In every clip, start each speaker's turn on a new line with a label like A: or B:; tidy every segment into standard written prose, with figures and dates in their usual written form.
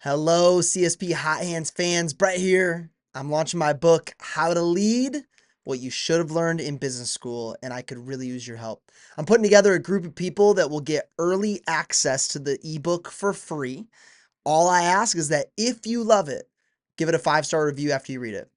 A: Hello, CSP Hot Hands fans. Brett here. I'm launching my book, How to Lead What You Should Have Learned in Business School, and I could really use your help. I'm putting together a group of people that will get early access to the ebook for free. All I ask is that if you love it, give it a 5-star review after you read it.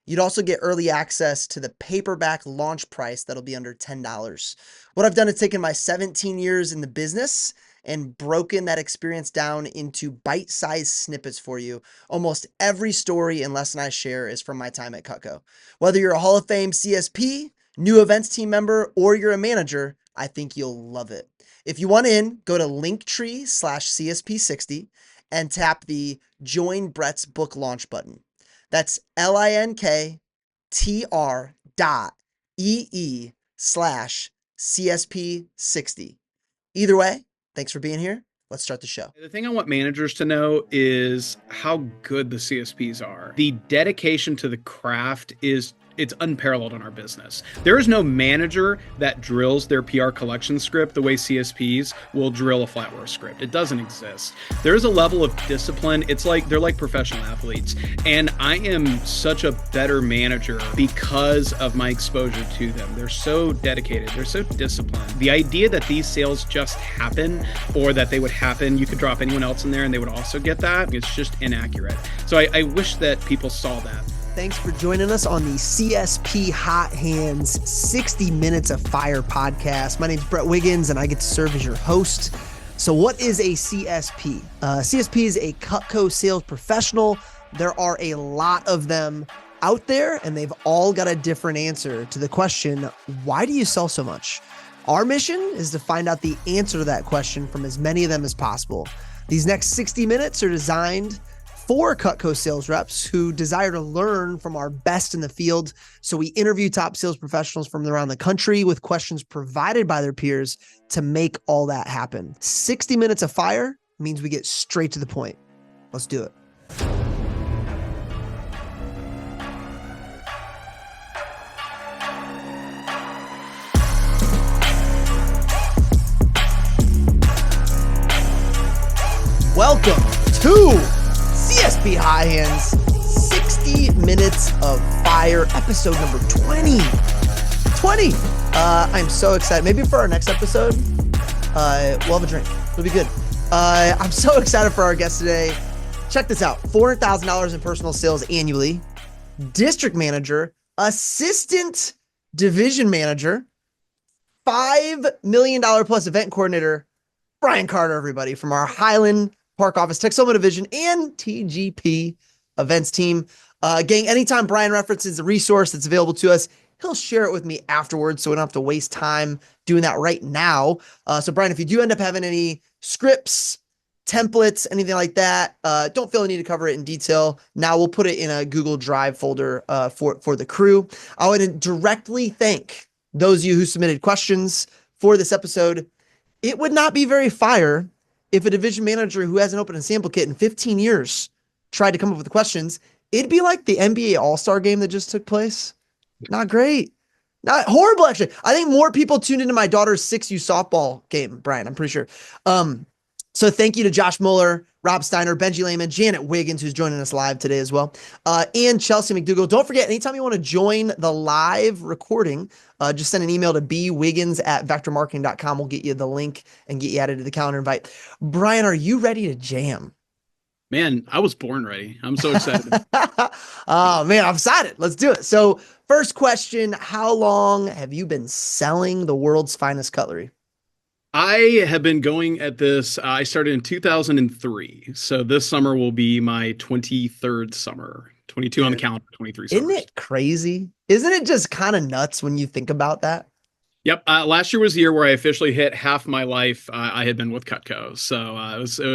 A: You'd also get early access to the paperback launch price that'll be under $10. What I've done is taken my 17 years in the business and broken that experience down into bite-sized snippets for you. Almost every story and lesson I share is from my time at Cutco. Whether you're a Hall of Fame CSP, new events team member, or you're a manager, I think you'll love it. If you want in, go to linktree/CSP60 and tap the Join Brett's Book Launch button. That's linktr.ee/CSP60. Either way, thanks for being here. Let's start the show.
B: The thing I want managers to know is how good the CSPs are. The dedication to the craft it's unparalleled in our business. There is no manager that drills their PR collection script the way CSPs will drill a flatware script. It doesn't exist. There is a level of discipline. It's like they're like professional athletes. And I am such a better manager because of my exposure to them. They're so dedicated. They're so disciplined. The idea that these sales just happen or that they would happen, you could drop anyone else in there and they would also get that, it's just inaccurate. So I wish that people saw that.
A: Thanks for joining us on the CSP Hot Hands 60 Minutes of Fire podcast. My name is Brett Wiggins, and I get to serve as your host. So what is a CSP? CSP is a Cutco sales professional. There are a lot of them out there, and they've all got a different answer to the question, why do you sell so much? Our mission is to find out the answer to that question from as many of them as possible. These next 60 minutes are designed for Cutco sales reps who desire to learn from our best in the field. So we interview top sales professionals from around the country with questions provided by their peers to make all that happen. 60 minutes of fire means we get straight to the point. Let's do it. Welcome to CSP High Hands, 60 Minutes of Fire, episode number 20. I'm so excited. Maybe for our next episode, we'll have a drink. It'll be good. I'm so excited for our guest today. Check this out. $400,000 in personal sales annually. District manager, assistant division manager, $5 million plus event coordinator, Brian Carter, everybody, from our Highland Park office, Texoma division, and TGP events team. Gang, anytime Brian references a resource that's available to us, he'll share it with me afterwards, so we don't have to waste time doing that right now. So Brian, if you do end up having any scripts, templates, anything like that, don't feel the need to cover it in detail. Now we'll put it in a Google Drive folder for the crew. I would directly thank those of you who submitted questions for this episode. It would not be very fire if a division manager who hasn't opened a sample kit in 15 years tried to come up with the questions. It'd be like the NBA All-Star game that just took place. Not great. Not horrible, actually. I think more people tuned into my daughter's 6U softball game, Brian, I'm pretty sure. So thank you to Josh Mueller, Rob Steiner, Benji Lehman, Janet Wiggins, who's joining us live today as well, and Chelsea McDougall. Don't forget, anytime you want to join the live recording, just send an email to bwiggins@vectormarketing.com. We'll get you the link and get you added to the calendar invite. Brian, are you ready to jam?
B: Man, I was born ready. I'm so excited.
A: Oh, man, I'm excited. Let's do it. So first question, how long have you been selling the world's finest cutlery?
B: I have been going at this. I started in 2003. So this summer will be my 23rd summer. 22 on the calendar, 23 summers.
A: Isn't it crazy? Isn't it just kind of nuts when you think about that?
B: Yep. Last year was the year where I officially hit half my life. I had been with Cutco. So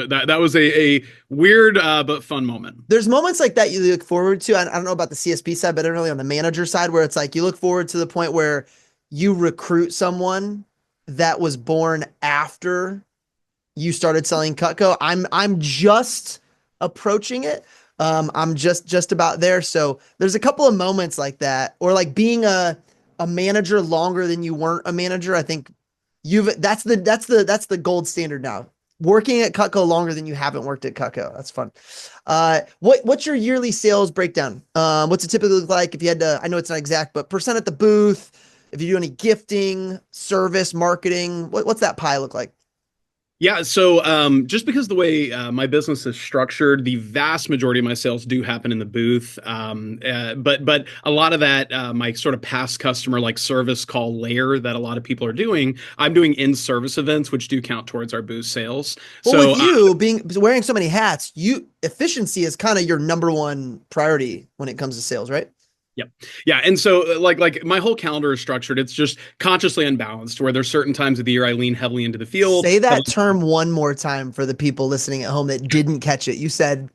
B: that was a weird but fun moment.
A: There's moments like that you look forward to. I don't know about the CSP side, but really on the manager side, where it's like you look forward to the point where you recruit someone that was born after you started selling Cutco. I'm just approaching it. I'm just about there. So there's a couple of moments like that, or like being a manager longer than you weren't a manager. I think that's the gold standard now. working at Cutco longer than you haven't worked at Cutco. That's fun. What's your yearly sales breakdown? What's it typically look like if you had to, I know it's not exact, but percent at the booth, if you do any gifting, service, marketing, what's that pie look like?
B: Yeah, so just because the way my business is structured, the vast majority of my sales do happen in the booth. But a lot of that, my sort of past customer like service call layer that a lot of people are doing, I'm doing in-service events, which do count towards our booth sales.
A: Well,
B: So
A: with you being wearing so many hats, you efficiency is kind of your number one priority when it comes to sales, right?
B: Yep. Yeah. And so like my whole calendar is structured. It's just consciously unbalanced where there's certain times of the year I lean heavily into the field.
A: Say that term one more time for the people listening at home that didn't catch it. You said,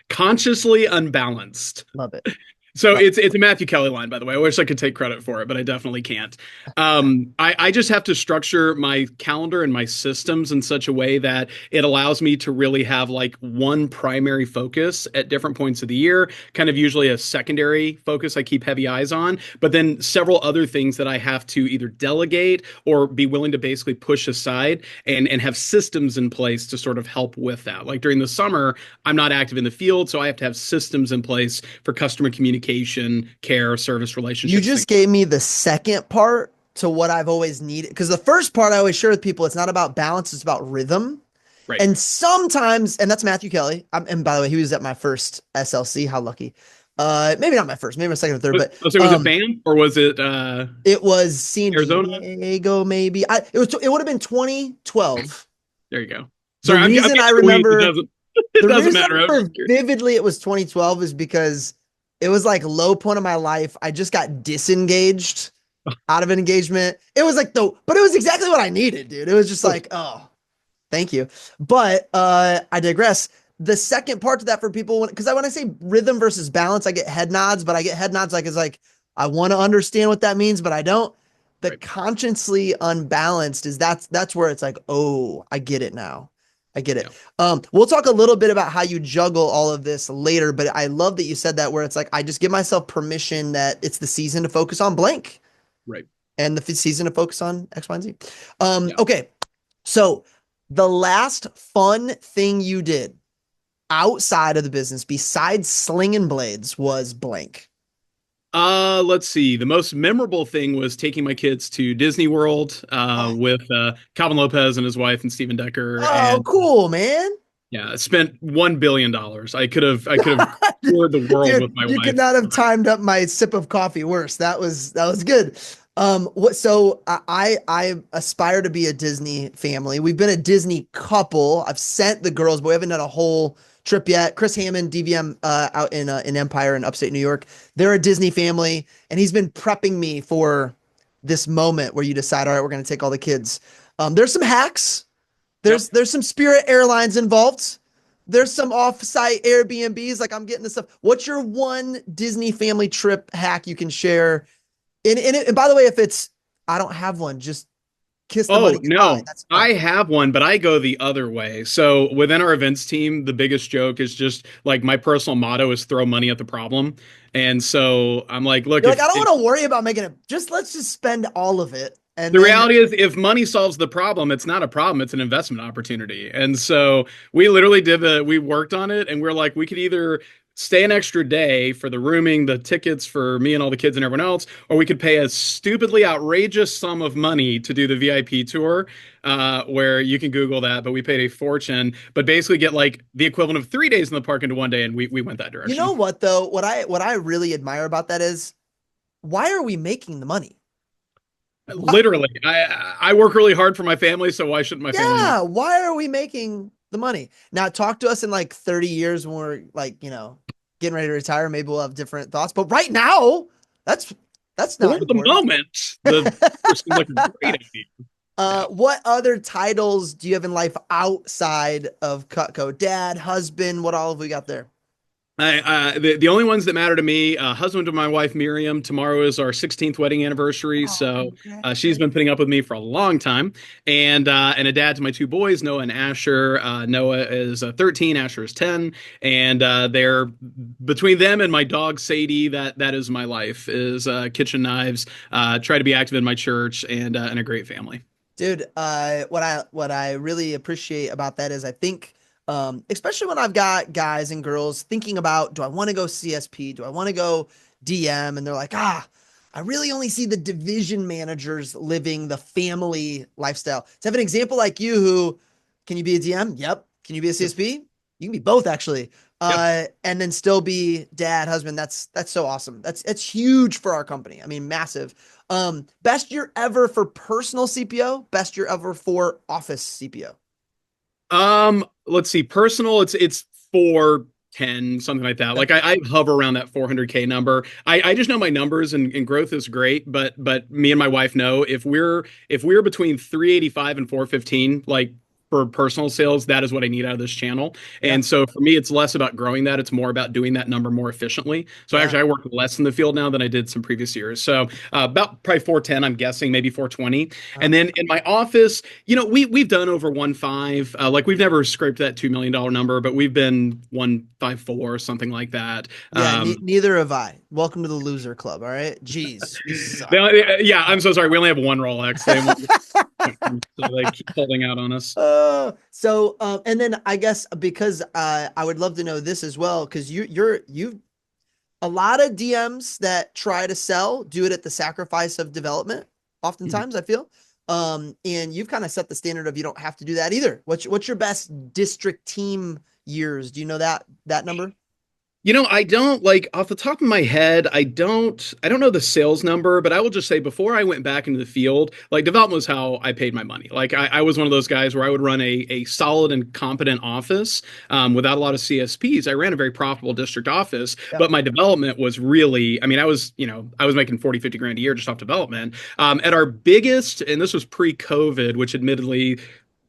B: Consciously unbalanced.
A: love it.
B: So
A: Love
B: it's a Matthew Kelly line, by the way. I wish I could take credit for it, but I definitely can't. I just have to structure my calendar and my systems in such a way that it allows me to really have like one primary focus at different points of the year, kind of usually a secondary focus I keep heavy eyes on, but then several other things that I have to either delegate or be willing to basically push aside and have systems in place to sort of help with that. Like during the summer, I'm not active in the field, so I have to have systems in place for customer communication, care, service
A: You
B: relationships.
A: just gave me the second part to what I've always needed. Because the first part I always share with people, it's not about balance, it's about rhythm.
B: Right.
A: And sometimes, and that's Matthew Kelly. And by the way, he was at my first SLC. How lucky. Maybe not my first, maybe my second or third, but
B: Was it BAM or was it
A: it was San
B: Arizona?
A: Diego, maybe. It would have been 2012.
B: There you go.
A: The
B: Sorry, I'm
A: reason I
B: getting weeds.
A: remember
B: It
A: the
B: doesn't
A: reason I
B: matter.
A: remember vividly it was 2012 is because it was like low point of my life. I just got disengaged out of an engagement. It was like but it was exactly what I needed, dude. It was just like, oh, thank you. But I digress. The second part to that for people, because when I say rhythm versus balance, I get head nods, but I get head nods like it's like I want to understand what that means, but I don't. The
B: Right.
A: consciously unbalanced is that's where it's like, oh, I get it now. I get it.
B: Yeah.
A: We'll talk a little bit about how you juggle all of this later, but I love that you said that where it's like I just give myself permission that it's the season to focus on blank
B: Right.
A: and the season to focus on X, Y, and Z.
B: Yeah.
A: Okay. So the last fun thing you did outside of the business besides slinging blades was blank.
B: Let's see. The most memorable thing was taking my kids to Disney World with Calvin Lopez and his wife and Steven Decker.
A: Oh,
B: And
A: cool, man.
B: yeah, I spent $1 billion. I could have toured the world with
A: Dude,
B: my
A: you
B: wife.
A: could not have timed up my sip of coffee worse. That was good. So I aspire to be a Disney family. We've been a Disney couple. I've sent the girls, but we haven't done a whole trip yet. Chris Hammond, DVM, out in Empire in upstate New York. They're a Disney family, and he's been prepping me for this moment where you decide, all right, we're going to take all the kids. There's some hacks. There's some Spirit Airlines involved. There's some off-site Airbnbs. Like I'm getting this stuff. What's your one Disney family trip hack you can share? And by the way, if it's I don't have one, just kiss the money
B: Oh,
A: goodbye.
B: no,
A: That's fine.
B: I have one, but I go the other way. So within our events team, the biggest joke is just like my personal motto is throw money at the problem. And so I'm like, look,
A: You're like, I don't
B: if
A: want to worry about making it. Let's just spend all of it. And
B: the
A: then
B: reality is, if money solves the problem, it's not a problem, it's an investment opportunity. And so we literally we worked on it and we're like, we could either stay an extra day for the rooming, the tickets for me and all the kids and everyone else, or we could pay a stupidly outrageous sum of money to do the VIP tour, where you can Google that, but we paid a fortune, but basically get like the equivalent of 3 days in the park into one day. And we went that
A: you
B: direction.
A: know what though? What I really admire about that is why are we making the money? Why,
B: Literally, I work really hard for my family, so why shouldn't my family make?
A: yeah, why are we making the money? Now talk to us in like 30 years when we're like, getting ready to retire. Maybe we'll have different thoughts. But right now, that's
B: For
A: not
B: the
A: important.
B: moment, the seems like a great idea. Yeah.
A: What other titles do you have in life outside of Cutco? Dad, husband, what all have we got there?
B: The only ones that matter to me, husband to my wife Miriam. Tomorrow is our 16th wedding anniversary,
A: Oh,
B: so she's been
A: congratulations.
B: putting up with me for a long time. And a dad to my two boys, Noah and Asher. Noah is 13, Asher is 10, and they're between them and my dog Sadie. That is my life is kitchen knives. Try to be active in my church and a great family.
A: Dude, what I really appreciate about that is I think, especially when I've got guys and girls thinking about, do I want to go CSP? Do I want to go DM? And they're like, I really only see the division managers living the family lifestyle. To have an example like you, who can you be a DM? Yep. Can you be a
B: Yep.
A: CSP? You can be both actually.
B: Yeah.
A: And then still be dad, husband. That's so awesome. That's huge for our company. I mean, massive. Best year ever for personal CPO, best year ever for office CPO.
B: Let's see. Personal, it's 410, something like that.
A: Okay.
B: Like I hover around that 400K number. I just know my numbers and growth is great, but me and my wife know if we're between 385 and 415, like for personal sales, that is what I need out of this channel.
A: Yeah.
B: And so for me, it's less about growing that. It's more about doing that number more efficiently. So
A: Yeah.
B: actually, I work less in the field now than I did some previous years. So about probably 410, I'm guessing, maybe 420.
A: Uh,
B: And then in my office, we've done over 1.5. Like we've never scraped that $2 million number, but we've been 1.54, something like that.
A: yeah. Neither have I. Welcome to the loser club. All right. Jeez, we suck.
B: Yeah, I'm so sorry. We only have one Rolex. So they keep holding out on us.
A: And then I guess because I would love to know this as well, because you a lot of DMs that try to sell do it at the sacrifice of development.
B: Mhm.
A: Oftentimes, I feel. And you've kind of set the standard of you don't have to do that either. What's your best district team years? Do you know that number?
B: I don't like off the top of my head, I don't know the sales number, but I will just say before I went back into the field, like development was how I paid my money. Like I was one of those guys where I would run a solid and competent office without a lot of CSPs. I ran a very profitable district office,
A: Yeah.
B: but my development was really, I mean, I was making 40, 50 grand a year just off development. At our biggest, and this was pre-COVID, which admittedly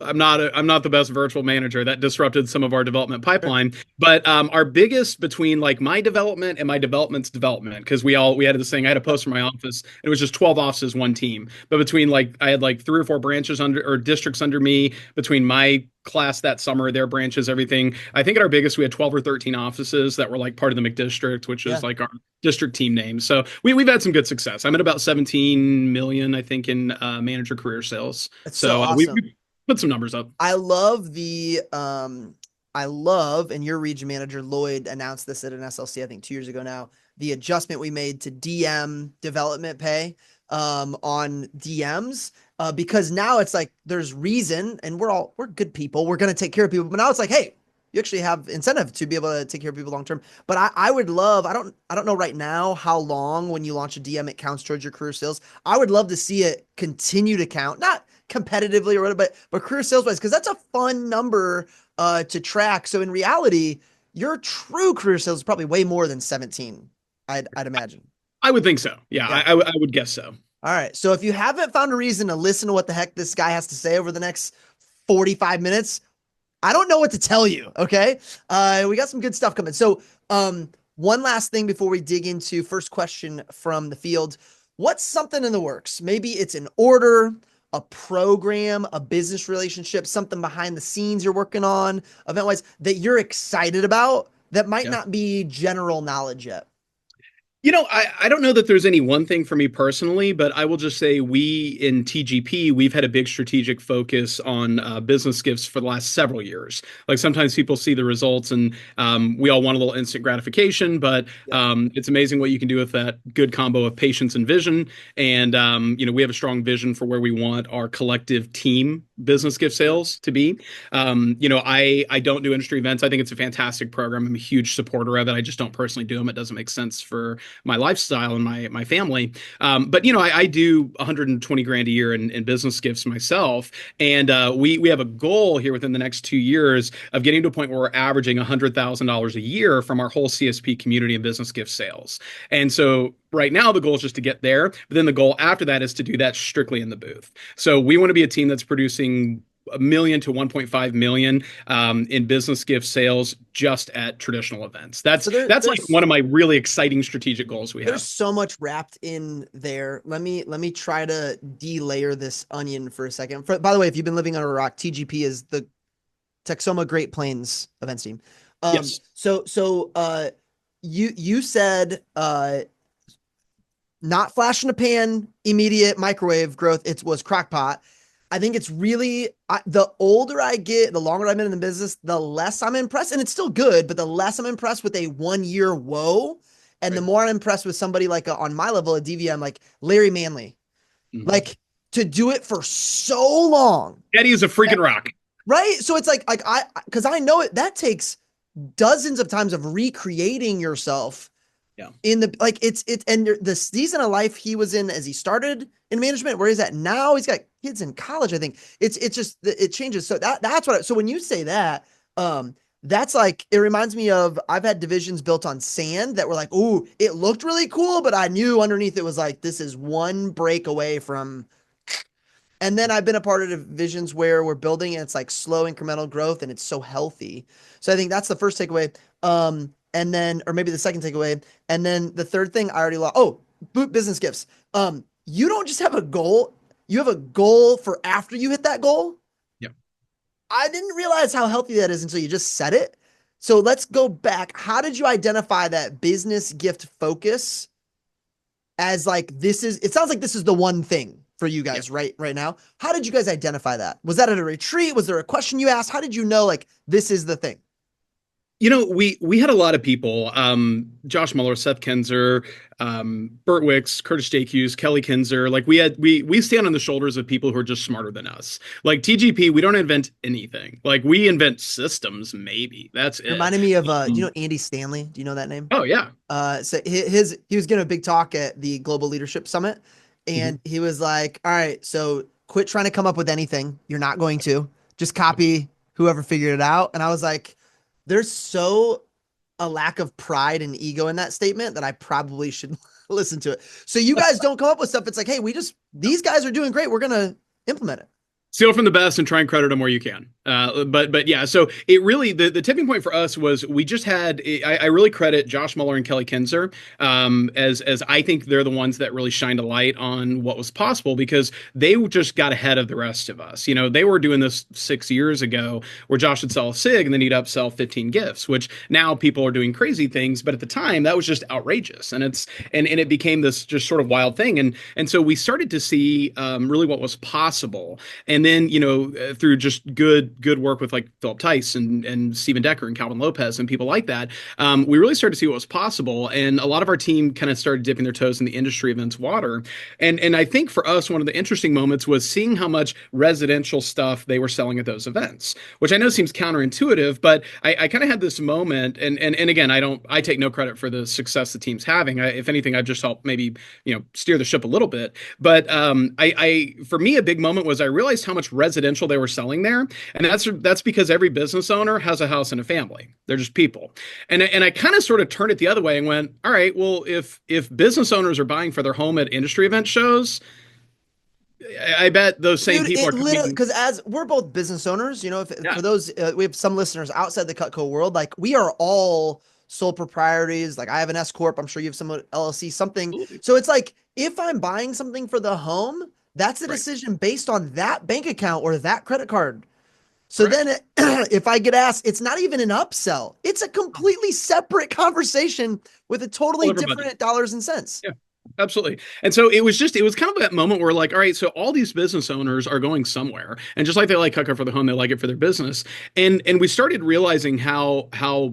B: I'm not the best virtual manager. That disrupted some of our development
A: Sure.
B: pipeline. But our biggest between like my development and my development's development, because we had this thing. I had a
A: Yep.
B: post for my office. It was just 12 offices, one team. But between like I had like 3 or 4 branches under or districts under me. Between my class that summer, their branches, everything. I think at our biggest we had 12 or 13 offices that were like part of the McDistrict, which is
A: Yeah.
B: like our district team name. So we've had some good success. I'm at about 17 million, I think, in manager career sales.
A: It's so
B: So we
A: awesome.
B: put some numbers up.
A: I love I love, and your region manager Lloyd announced this at an SLC, I think 2 years ago now, the adjustment we made to DM development pay on DMs. Because now it's like there's reason, and we're good people. We're gonna take care of people, but now it's like, hey, you actually have incentive to be able to take care of people long term. But I would love, I don't know right now how long when you launch a DM it counts towards your career sales. I would love to see it continue to count, not competitively or whatever, but career sales wise, because that's a fun number to track. So in reality, your true career sales is probably way more than 17. I'd imagine.
B: I would think so. Yeah,
A: Yeah.
B: I would guess so.
A: All right. So if you haven't found a reason to listen to what the heck this guy has to say over the next 45 minutes, I don't know what to tell you. Okay. We got some good stuff coming. So, one last thing before we dig into first question from the field. What's something in the works? Maybe it's an order, a program, a business relationship, something behind the scenes you're working on, event wise, that you're excited about that might
B: Yeah.
A: not be general knowledge yet.
B: I don't know that there's any one thing for me personally, but I will just say we in TGP, we've had a big strategic focus on business gifts for the last several years. Like sometimes people see the results and we all want a little instant gratification, but
A: Yeah.
B: it's amazing what you can do with that good combo of patience and vision. And, we have a strong vision for where we want our collective team business gift
A: Sure.
B: sales to be. I don't do industry events. I think it's a fantastic program. I'm a huge supporter of it. I just don't personally do them. It doesn't make sense for my lifestyle and my family. But I do 120 grand a year in business gifts myself, and we have a goal here within the next 2 years of getting to a point where we're averaging $100,000 a year from our whole CSP community and business gift sales. And so right now the goal is just to get there, but then the goal after that is to do that strictly in the booth. So we want to be a team that's producing a million to 1.5 million in business gift sales just at traditional events. That's
A: So
B: that's like one of my really exciting strategic goals we
A: there's
B: have.
A: so much wrapped in there. Let me try to delayer this onion for a second. By the way, if you've been living under a rock, TGP is the Texoma Great Plains events team.
B: Yes.
A: You said not flash in a pan, immediate microwave growth. It was crock pot. I think it's really the older I get, the longer I've been in the business, the less I'm impressed. And it's still good, but the less I'm impressed with a 1 year whoa. And the
B: Right.
A: more I'm impressed with somebody like on my level at DVM, like Larry Manley,
B: Mhm.
A: like to do it for so long.
B: Eddie is a freaking rock.
A: Right. So it's like because I know it, that takes dozens of times of recreating yourself
B: Yeah.
A: in the like it's and the season of life he was in as he started in management, where he's at now, he's got kids in college. I think it's just it changes. So that's what. So when you say that, that's like it reminds me of I've had divisions built on sand that were like, ooh, it looked really cool, but I knew underneath it was like this is one break away from. And then I've been a part of divisions where we're building and it's like slow incremental growth and it's so healthy. So I think that's the first takeaway. And then, or maybe the second takeaway. And then the third thing I already lost. Oh, boot business gifts. You don't just have a goal, you have a goal for after you hit that goal.
B: Yeah.
A: I didn't realize how healthy that is until you just said it. So let's go back. How did you identify that business gift focus as like this is it sounds like this is the one thing for you
B: Yeah.
A: guys right now. How did you guys identify that? Was that at a retreat? Was there a question you asked? How did you know like this is the thing?
B: We had a lot of people, Josh Mueller, Seth Kinzer, Burt Wicks, Curtis J. Hughes, Kelly Kinzer. Like we stand on the shoulders of people who are just smarter than us. Like TGP, we don't invent anything. Like we invent systems, maybe. That's
A: It
B: it.
A: reminded me of do you know Andy Stanley? Do you know that name?
B: Oh yeah.
A: So his he was giving a big talk at the Global Leadership Summit,
B: Mhm.
A: and he was like, "All right, so quit trying to come up with anything. You're not going to just copy whoever figured it out." And I was like, "There's so a lack of pride and ego in that statement that I probably should listen to it." So you guys don't come up with stuff. It's like, hey, we just these guys are doing great. We're gonna implement it.
B: Steal from the best and try and credit them where you can. But yeah, so it really the tipping point for us was we just had I really credit Josh Mueller and Kelly Kinzer as I think they're the ones that really shined a light on what was possible because they just got ahead of the rest of us. You know, they were doing this 6 years ago where Josh would sell a cig and then he'd upsell 15 gifts, which now people are doing crazy things, but at the time that was just outrageous, and it became this just sort of wild thing, and so we started to see really what was possible. And then, through just good work with like Philip Tice and Stephen Decker and Calvin Lopez and people like that, we really started to see what was possible. And a lot of our team kind of started dipping their toes in the industry events water. And I think for us, one of the interesting moments was seeing how much residential stuff they were selling at those events, which I know seems counterintuitive, but I kind of had this moment. And again, I take no credit for the success the team's having. If anything, I've just helped maybe, steer the ship a little bit. But for me, a big moment was I realized how much residential they were selling there, and that's because every business owner has a house and a family. They're just people, and I kind of sort of turned it the other way and went, all right, well, if business owners are buying for their home at industry event shows, I bet those same
A: Dude,
B: people
A: it
B: are
A: literally
B: coming.
A: because as we're both business owners, if
B: Yeah,
A: for those we have some listeners outside the Cutco world, like we are all sole proprietors. Like I have an S corp, I'm sure you have some LLC, something.
B: absolutely,
A: So it's like if I'm buying something for the home, that's a
B: right,
A: decision based on that bank account or that credit card. So
B: correct.
A: then if I get asked, it's not even an upsell. It's a completely separate conversation with a
B: All
A: totally
B: over budget.
A: different dollars and cents.
B: Yeah, absolutely. And so it was kind of that moment where like, all right, so all these business owners are going somewhere. And just like they like Cutco for the home, they like it for their business. And we started realizing how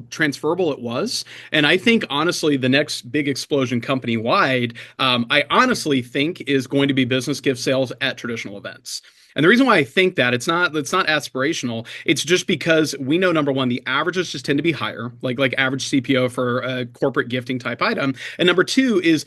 B: transferable it was. And I think honestly, the next big explosion company wide, I honestly think is going to be business gift sales at traditional events. And the reason why I think that it's not aspirational. It's just because we know number one, the averages just tend to be higher, like average CPO for a corporate gifting type item. And number two is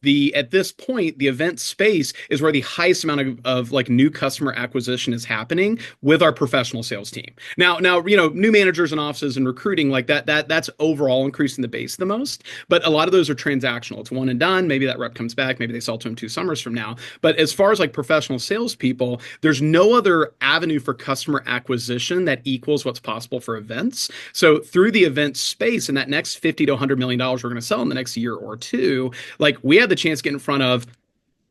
B: the at this point the event space is where the highest amount of like new customer acquisition is happening with our professional sales team. Now new managers and offices and recruiting like that's overall increasing the base the most, but a lot of those are transactional. It's one and done. Maybe that rep comes back, maybe they sell to him 2 summers from now. But as far as like professional salespeople, there's no other avenue for customer acquisition that equals what's possible for events. So through the event space and that next 50 to $100 million we're going to sell in the next year or two, like we have the chance to get in front of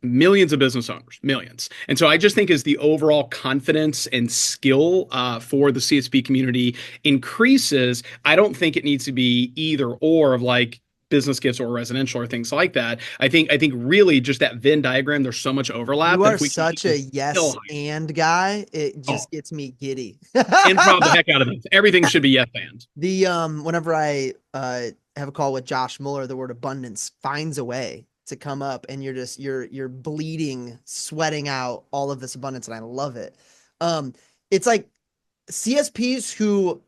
B: millions of business owners, millions. And so I just think as the overall confidence and skill for the CSP community increases, I don't think it needs to be either or of like business gifts or residential or things like that. I think really just that Venn diagram, there's so much overlap
A: You
B: that
A: are
B: if we can
A: such
B: keep
A: a
B: this hill
A: yes
B: high,
A: and guy. It
B: oh,
A: just gets me giddy.
B: and proud the heck out of it. Everything should be yes and.
A: The whenever I have a call with Josh Mueller, the word abundance finds a way to come up, and you're bleeding, sweating out all of this abundance, and I love it. It's like CSPs who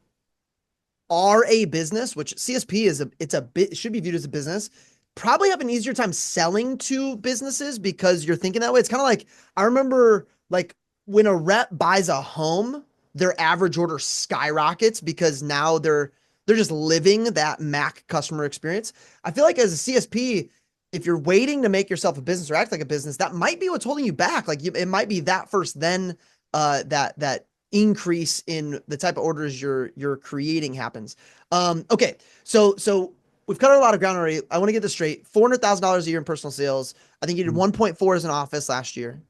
A: are a business, which CSP is it's a bit, should be viewed as a business, probably have an easier time selling to businesses because you're thinking that way. It's kind of like, I remember like when a rep buys a home, their average order skyrockets because now they're just living that Mac customer experience. I feel like as a CSP, if you're waiting to make yourself a business or act like a business, that might be what's holding you back. Like it might be that first, then that increase in the type of orders you're creating happens. Okay, so we've covered a lot of ground already. I want to get this straight. $400,000 a year in personal sales. I think you did 1.4 as an office last year.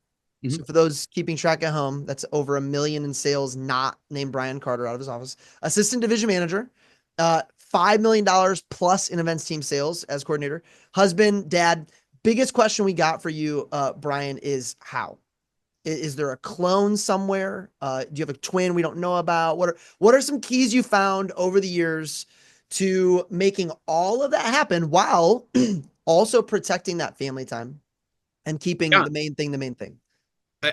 B: Mm-hmm.
A: So for those keeping track at home, that's over $1 million in sales, not named Brian Carter out of his office. Assistant division manager, $5 million plus in events team sales as coordinator. Husband, dad. Biggest question we got for you, Brian, is how? Is there a clone somewhere? Do you have a twin we don't know about? What are some keys you found over the years to making all of that happen while also protecting that family time and keeping
B: Yeah.
A: the main thing the main thing?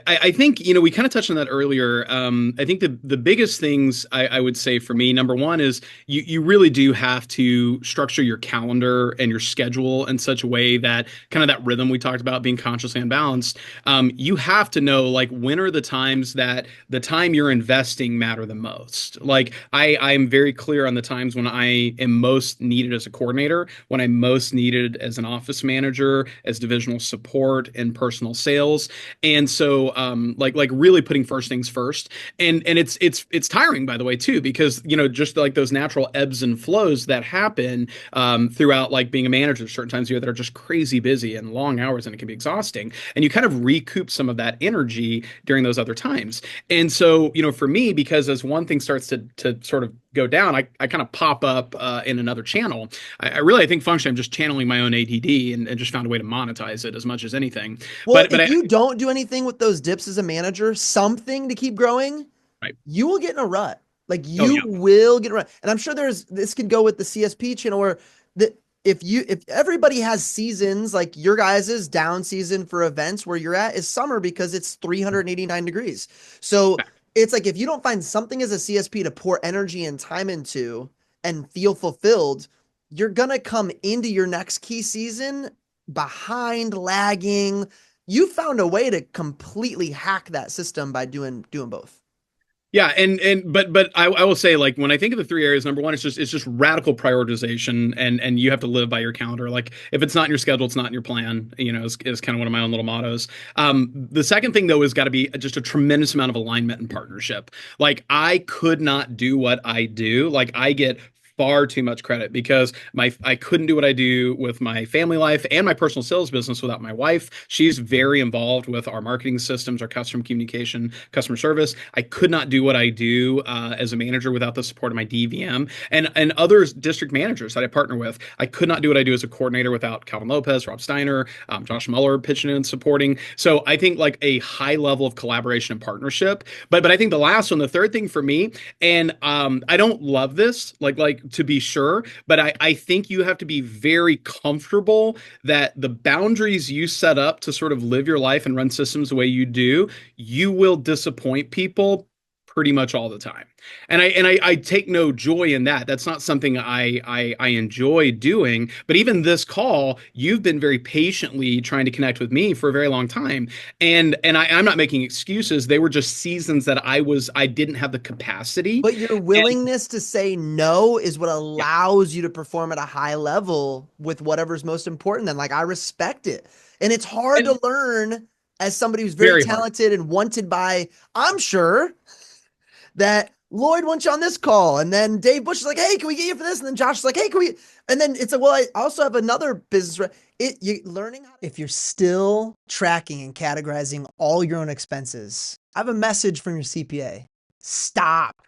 B: I think, we kind of touched on that earlier. I think the biggest things I would say for me, number one is you really do have to structure your calendar and your schedule in such a way that kind of that rhythm we talked about being consciously unbalanced. You have to know like when are the times that the time you're investing matter the most. Like I'm very clear on the times when I am most needed as a coordinator, when I'm most needed as an office manager, as divisional support and personal sales. And so like really putting first things first. And it's tiring, by the way, too, because just like those natural ebbs and flows that happen throughout like being a manager. Certain times of year that are just crazy busy and long hours, and it can be exhausting, and you kind of recoup some of that energy during those other times. And so for me, because as one thing starts to sort of go down, I kind of pop up in another channel. I think functionally I'm just channeling my own ADD, and just found a way to monetize it as much as anything.
A: Well,
B: But
A: if you don't do anything with those dips as a manager, something to keep growing,
B: right.
A: you will get in a rut. Like
B: Oh
A: you
B: yeah.
A: will get in a rut. And I'm sure this could go with the CSP channel where if everybody has seasons, like your guys' down season for events where you're at is summer because it's 389 degrees. So it's like if you don't find something as a CSP to pour energy and time into and feel fulfilled, you're gonna come into your next key season behind, lagging. You found a way to completely hack that system by doing both.
B: Yeah, but I will say, like, when I think of the three areas, number one, it's just radical prioritization, and you have to live by your calendar. Like, if it's not in your schedule, it's not in your plan. Is kind of one of my own little mottos. The second thing though is got to be just a tremendous amount of alignment and partnership. Like, I could not do what I do. Like, I get far too much credit because I couldn't do what I do with my family life and my personal sales business without my wife. She's very involved with our marketing systems, our customer communication, customer service. I could not do what I do as a manager without the support of my DVM and other district managers that I partner with. I could not do what I do as a coordinator without Calvin Lopez, Rob Steiner, Josh Mueller pitching in and supporting. So I think like a high level of collaboration and partnership. But I think the last one, the third thing for me, and I don't love this, like to be sure, but I think you have to be very comfortable that the boundaries you set up to sort of live your life and run systems the way you do, you will disappoint people pretty much all the time. And I take no joy in that. That's not something I enjoy doing. But even this call, you've been very patiently trying to connect with me for a very long time. And I'm not making excuses. They were just seasons that I didn't have the capacity.
A: But your willingness to say no is what allows you to perform at a high level with whatever's most important. Then, like, I respect it. And it's hard to learn as somebody who's very talented and wanted by, I'm sure, that Lloyd wants you on this call. And then Dave Bush is like, hey, can we get you for this? And then Josh is like, hey, can we? And then it's like, well, I also have another business. You learning how. If you're still tracking and categorizing all your own expenses, I have a message from your CPA. Stop.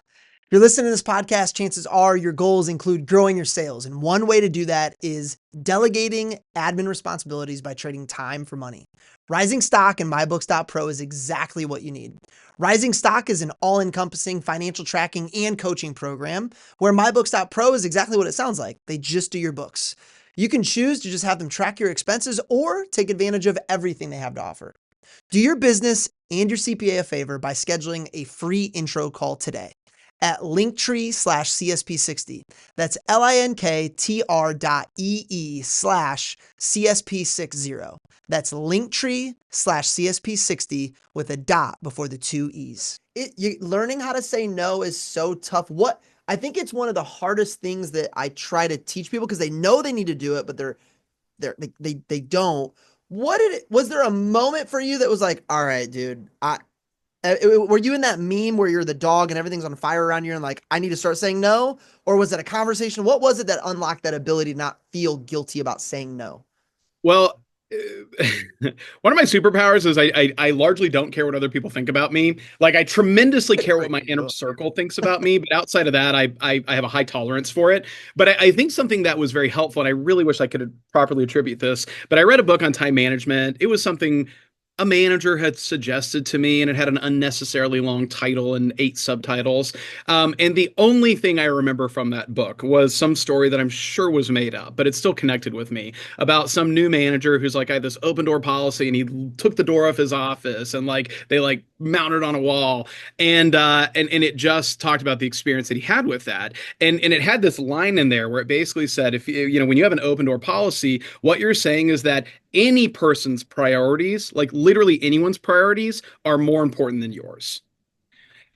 A: you're listening to this podcast, chances are your goals include growing your sales. And one way to do that is delegating admin responsibilities by trading time for money. Rising Stock and MyBooks.pro is exactly what you need. Rising Stock is an all-encompassing financial tracking and coaching program, where MyBooks.pro is exactly what it sounds like. They just do your books. You can choose to just have them track your expenses or take advantage of everything they have to offer. Do your business and your CPA a favor by scheduling a free intro call today at linktree/CSP60. That's linktr.ee/CSP60. That's linktree/CSP60 with a dot before the two E's. Learning how to say no is so tough. I think it's one of the hardest things that I try to teach people, because they know they need to do it, but they don't. Was there a moment for you that was like, all right, dude, were you in that meme where you're the dog and everything's on fire around you and like, I need to start saying no? Or was it a conversation? What was it that unlocked that ability to not feel guilty about saying no?
B: Well, one of my superpowers is I largely don't care what other people think about me. Like, I tremendously care what my inner circle thinks about me, but outside of that, I have a high tolerance for it. But I think something that was very helpful, and I really wish I could properly attribute this, but I read a book on time management. It was something a manager had suggested to me, and it had an unnecessarily long title and 8 subtitles. And the only thing I remember from that book was some story that I'm sure was made up, but it's still connected with me, about some new manager who's like, I had this open door policy, and he took the door off his office, and like they like mounted on a wall, and it just talked about the experience that he had with that, and it had this line in there where it basically said, if when you have an open door policy, what you're saying is that any person's priorities, like literally anyone's priorities, are more important than yours.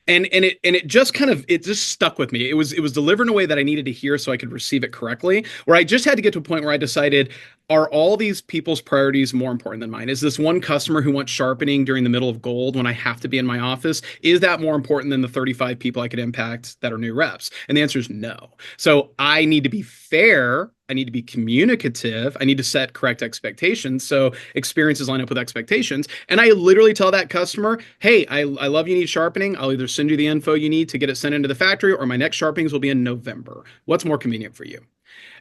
B: And it just kind of, it just stuck with me. It was delivered in a way that I needed to hear so I could receive it correctly, where I just had to get to a point where I decided, are all these people's priorities more important than mine? Is this one customer who wants sharpening during the middle of gold when I have to be in my office, is that more important than the 35 people I could impact that are new reps? And the answer is no. So I need to be fair. I need to be communicative. I need to set correct expectations, so experiences line up with expectations. And I literally tell that customer, hey, I love you need sharpening. I'll either send you the info you need to get it sent into the factory, or my next sharpenings will be in November. What's more convenient for you?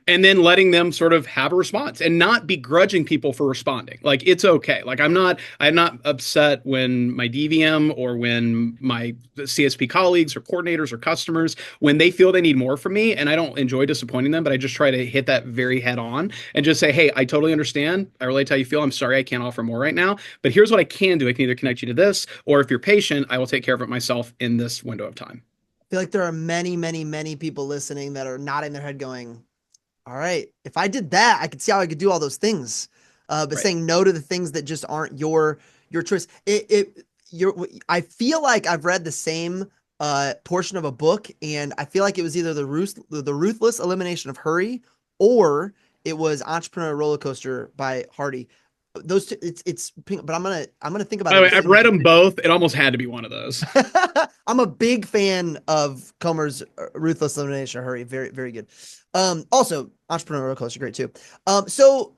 B: And then letting them sort of have a response and not begrudging people for responding. Like, it's okay. Like, I'm not upset when my DVM or when my CSP colleagues or coordinators or customers, when they feel they need more from me, and I don't enjoy disappointing them, but I just try to hit that very head on and just say, hey, I totally understand. I relate to how you feel. I'm sorry I can't offer more right now, but here's what I can do. I can either connect you to this, or if you're patient, I will take care of it myself in this window of time.
A: I feel like there are many, many, many people listening that are nodding their head going, all right, if I did that, I could see how I could do all those things. But
B: Right.
A: saying no to the things that just aren't your choice. I feel like I've read the same portion of a book, and I feel like it was either the Ruthless Elimination of Hurry, or it was Entrepreneur Roller Coaster by Hardy. Those two, but I'm gonna think about
B: By the way,
A: it.
B: I've read them both. It almost had to be one of those.
A: I'm a big fan of Comer's Ruthless Elimination of Hurry. Very, very good. Also, Entrepreneur Roller Coaster, great too. So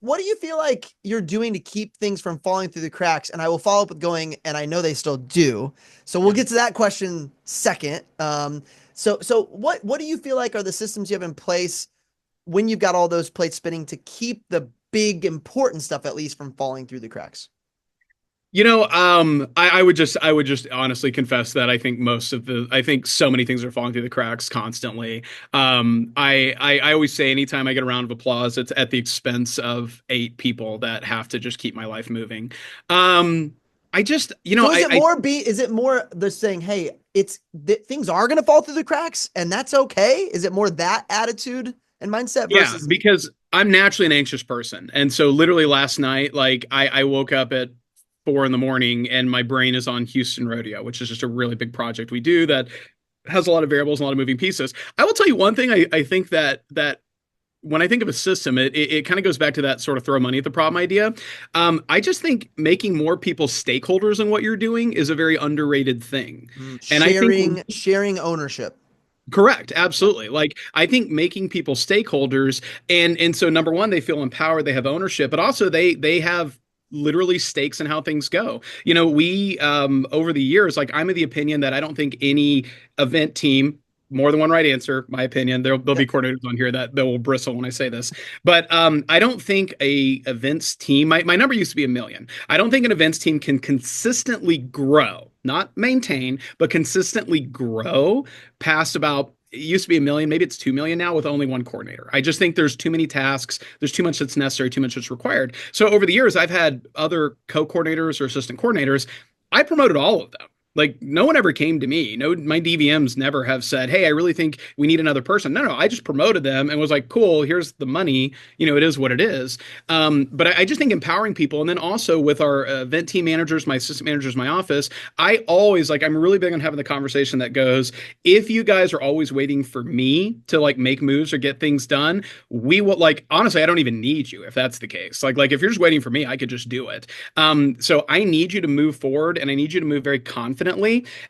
A: what do you feel like you're doing to keep things from falling through the cracks? And I will follow up with going, and I know they still do. So we'll get to that question second. So what do you feel like are the systems you have in place when you've got all those plates spinning to keep the big important stuff at least from falling through the cracks?
B: I would just honestly confess that I think so many things are falling through the cracks constantly. I always say anytime I get a round of applause, it's at the expense of 8 people that have to just keep my life moving. I just,
A: So is it more the saying, hey, things are going to fall through the cracks and that's okay? Is it more that attitude and mindset versus?
B: Yeah, because I'm naturally an anxious person. And so literally last night, like I woke up at 4 in the morning and my brain is on Houston Rodeo, which is just a really big project we do that has a lot of variables and a lot of moving pieces. I will tell you one thing. I think that when I think of a system, it kind of goes back to that sort of throw money at the problem idea. I just think making more people stakeholders in what you're doing is a very underrated thing. And I think
A: sharing ownership.
B: correct. Absolutely. Like, I think making people stakeholders, and so number one, they feel empowered, they have ownership, but also they have literally stakes in how things go. We over the years, like I'm of the opinion that I don't think any event team, more than one right answer, my opinion. There'll be
A: Yep.
B: coordinators on here that will bristle when I say this, but I don't think a events team. My number used to be 1 million. I don't think an events team can consistently grow, not maintain, but consistently grow past about. It used to be 1 million, maybe it's 2 million now with only one coordinator. I just think there's too many tasks, there's too much that's necessary, too much that's required. So over the years, I've had other co-coordinators or assistant coordinators. I promoted all of them. Like no one ever came to me. No, my DVMs never have said, "Hey, I really think we need another person." No, I just promoted them and was like, "Cool, here's the money. It is what it is." But I just think empowering people, and then also with our event team managers, my assistant managers, my office, I always like. I'm really big on having the conversation that goes, "If you guys are always waiting for me to like make moves or get things done, we will like honestly, I don't even need you if that's the case. Like if you're just waiting for me, I could just do it. So I need you to move forward, and I need you to move very confidently,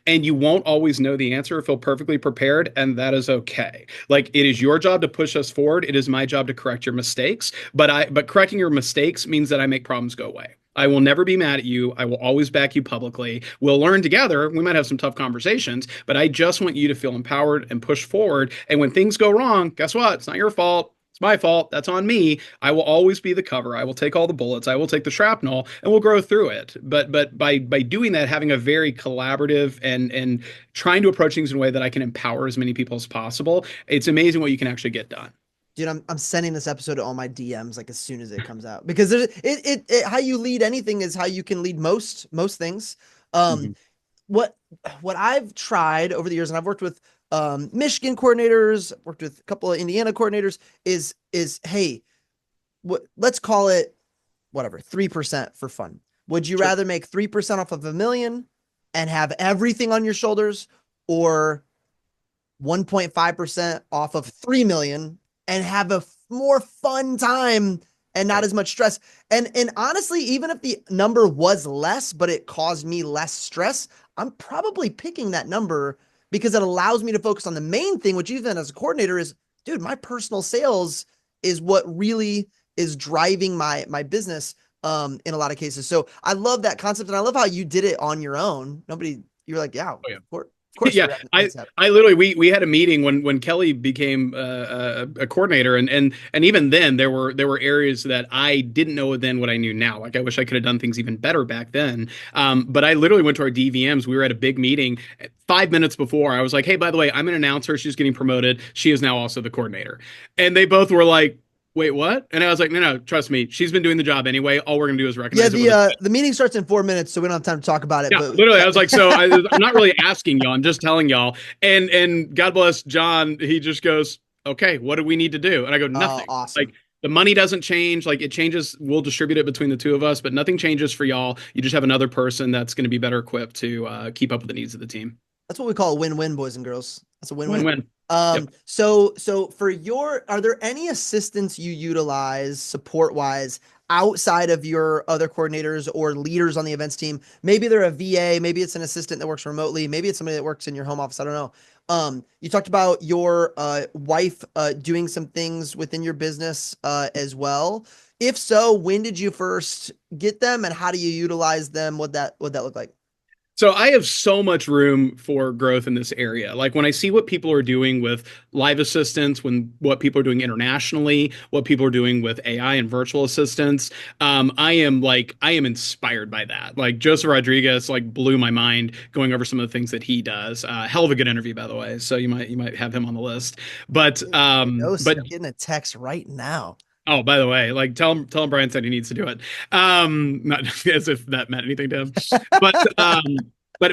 B: and you won't always know the answer or feel perfectly prepared, and that is okay. Like it is your job to push us forward. It is my job to correct your mistakes, but correcting your mistakes means that I make problems go away. I will never be mad at you. I will always back you publicly. We'll learn together. We might have some tough conversations, but I just want you to feel empowered and push forward. And when things go wrong, guess what? It's not your fault. My fault. That's on me. I will always be the cover. I will take all the bullets. I will take the shrapnel, and we'll grow through it. But by doing that, having a very collaborative and trying to approach things in a way that I can empower as many people as possible, it's amazing what you can actually get done.
A: Dude, I'm sending this episode to all my DMs like as soon as it comes out, because there's it how you lead anything is how you can lead most things.
B: Mhm.
A: What I've tried over the years, and I've worked with Michigan coordinators, worked with a couple of Indiana coordinators, is hey, let's call it whatever 3% for fun. Would you
B: Sure.
A: rather make 3% off of 1 million and have everything on your shoulders, or 1.5% off of 3 million and have a more fun time and not as much stress? And honestly, even if the number was less, but it caused me less stress, I'm probably picking that number because it allows me to focus on the main thing, which even as a coordinator is, dude, my personal sales is what really is driving my business in a lot of cases. So I love that concept, and I love how you did it on your own. You're like, yeah,
B: Oh, yeah.
A: of course
B: Yeah,
A: we're having
B: I
A: this happen.
B: I literally we had a meeting when Kelly became a coordinator, and even then there were areas that I didn't know then what I knew now. Like I wish I could have done things even better back then. But I literally went to our DVMs. We were at a big meeting 5 minutes before. I was like, "Hey, by the way, I'm an announcer. She's getting promoted. She is now also the coordinator." And they both were like, "Wait, what?" And I was like, "No, trust me. She's been doing the job anyway. All we're gonna do is
A: Yeah,
B: recognize it with a."
A: the meeting starts in 4 minutes, so we don't have time to talk about it.
B: Yeah,
A: But
B: literally, I was like, I'm not really asking y'all. I'm just telling y'all. And God bless John. He just goes, "Okay, what do we need to do?" And I go, "Nothing.
A: awesome.
B: Like the money doesn't change. Like it changes. We'll distribute it between the two of us, but nothing changes for y'all. You just have another person that's going to be better equipped to keep up with the needs of the team.
A: That's what we call a win-win, boys and girls. That's a win-win.
B: Win-win." Yep.
A: So for are there any assistants you utilize support-wise outside of your other coordinators or leaders on the events team? Maybe they're a VA, maybe it's an assistant that works remotely, maybe it's somebody that works in your home office. I don't know. You talked about your wife doing some things within your business as well. If so, when did you first get them, and how do you utilize them? What that look like?
B: So I have so much room for growth in this area. Like when I see what people are doing with live assistants, when what people are doing internationally, what people are doing with AI and virtual assistants, I am inspired by that. Like Joseph Rodriguez like blew my mind going over some of the things that he does. Hell of a good interview, by the way. So you might have him on the list. But
A: I'm getting a text right now.
B: oh, by the way, like tell him Brian said he needs to do it. Not as if that meant anything to him, but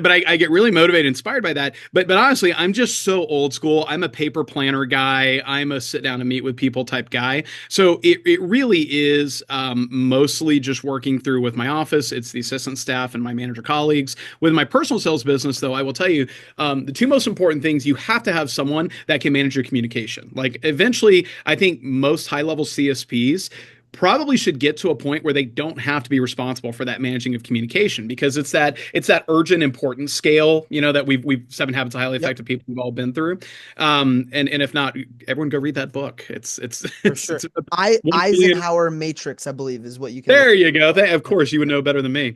B: I get really motivated, inspired by that. But honestly, I'm just so old school. I'm a paper planner guy. I'm a sit down and meet with people type guy. So it really is mostly just working through with my office. It's the assistant staff and my manager colleagues. With my personal sales business, though, I will tell you the two most important things: you have to have someone that can manage your communication. Like eventually, I think most high level CSPs probably should get to a point where they don't have to be responsible for that managing of communication, because it's that urgent importance scale, that we've 7 habits of highly
A: Yep,
B: effective people we've all been through. And if not, everyone go read that book. It's
A: for sure.
B: it's
A: I
B: 1 billion.
A: Eisenhower matrix, I believe, is what you can look.
B: There you go. Of course, you would know better than me.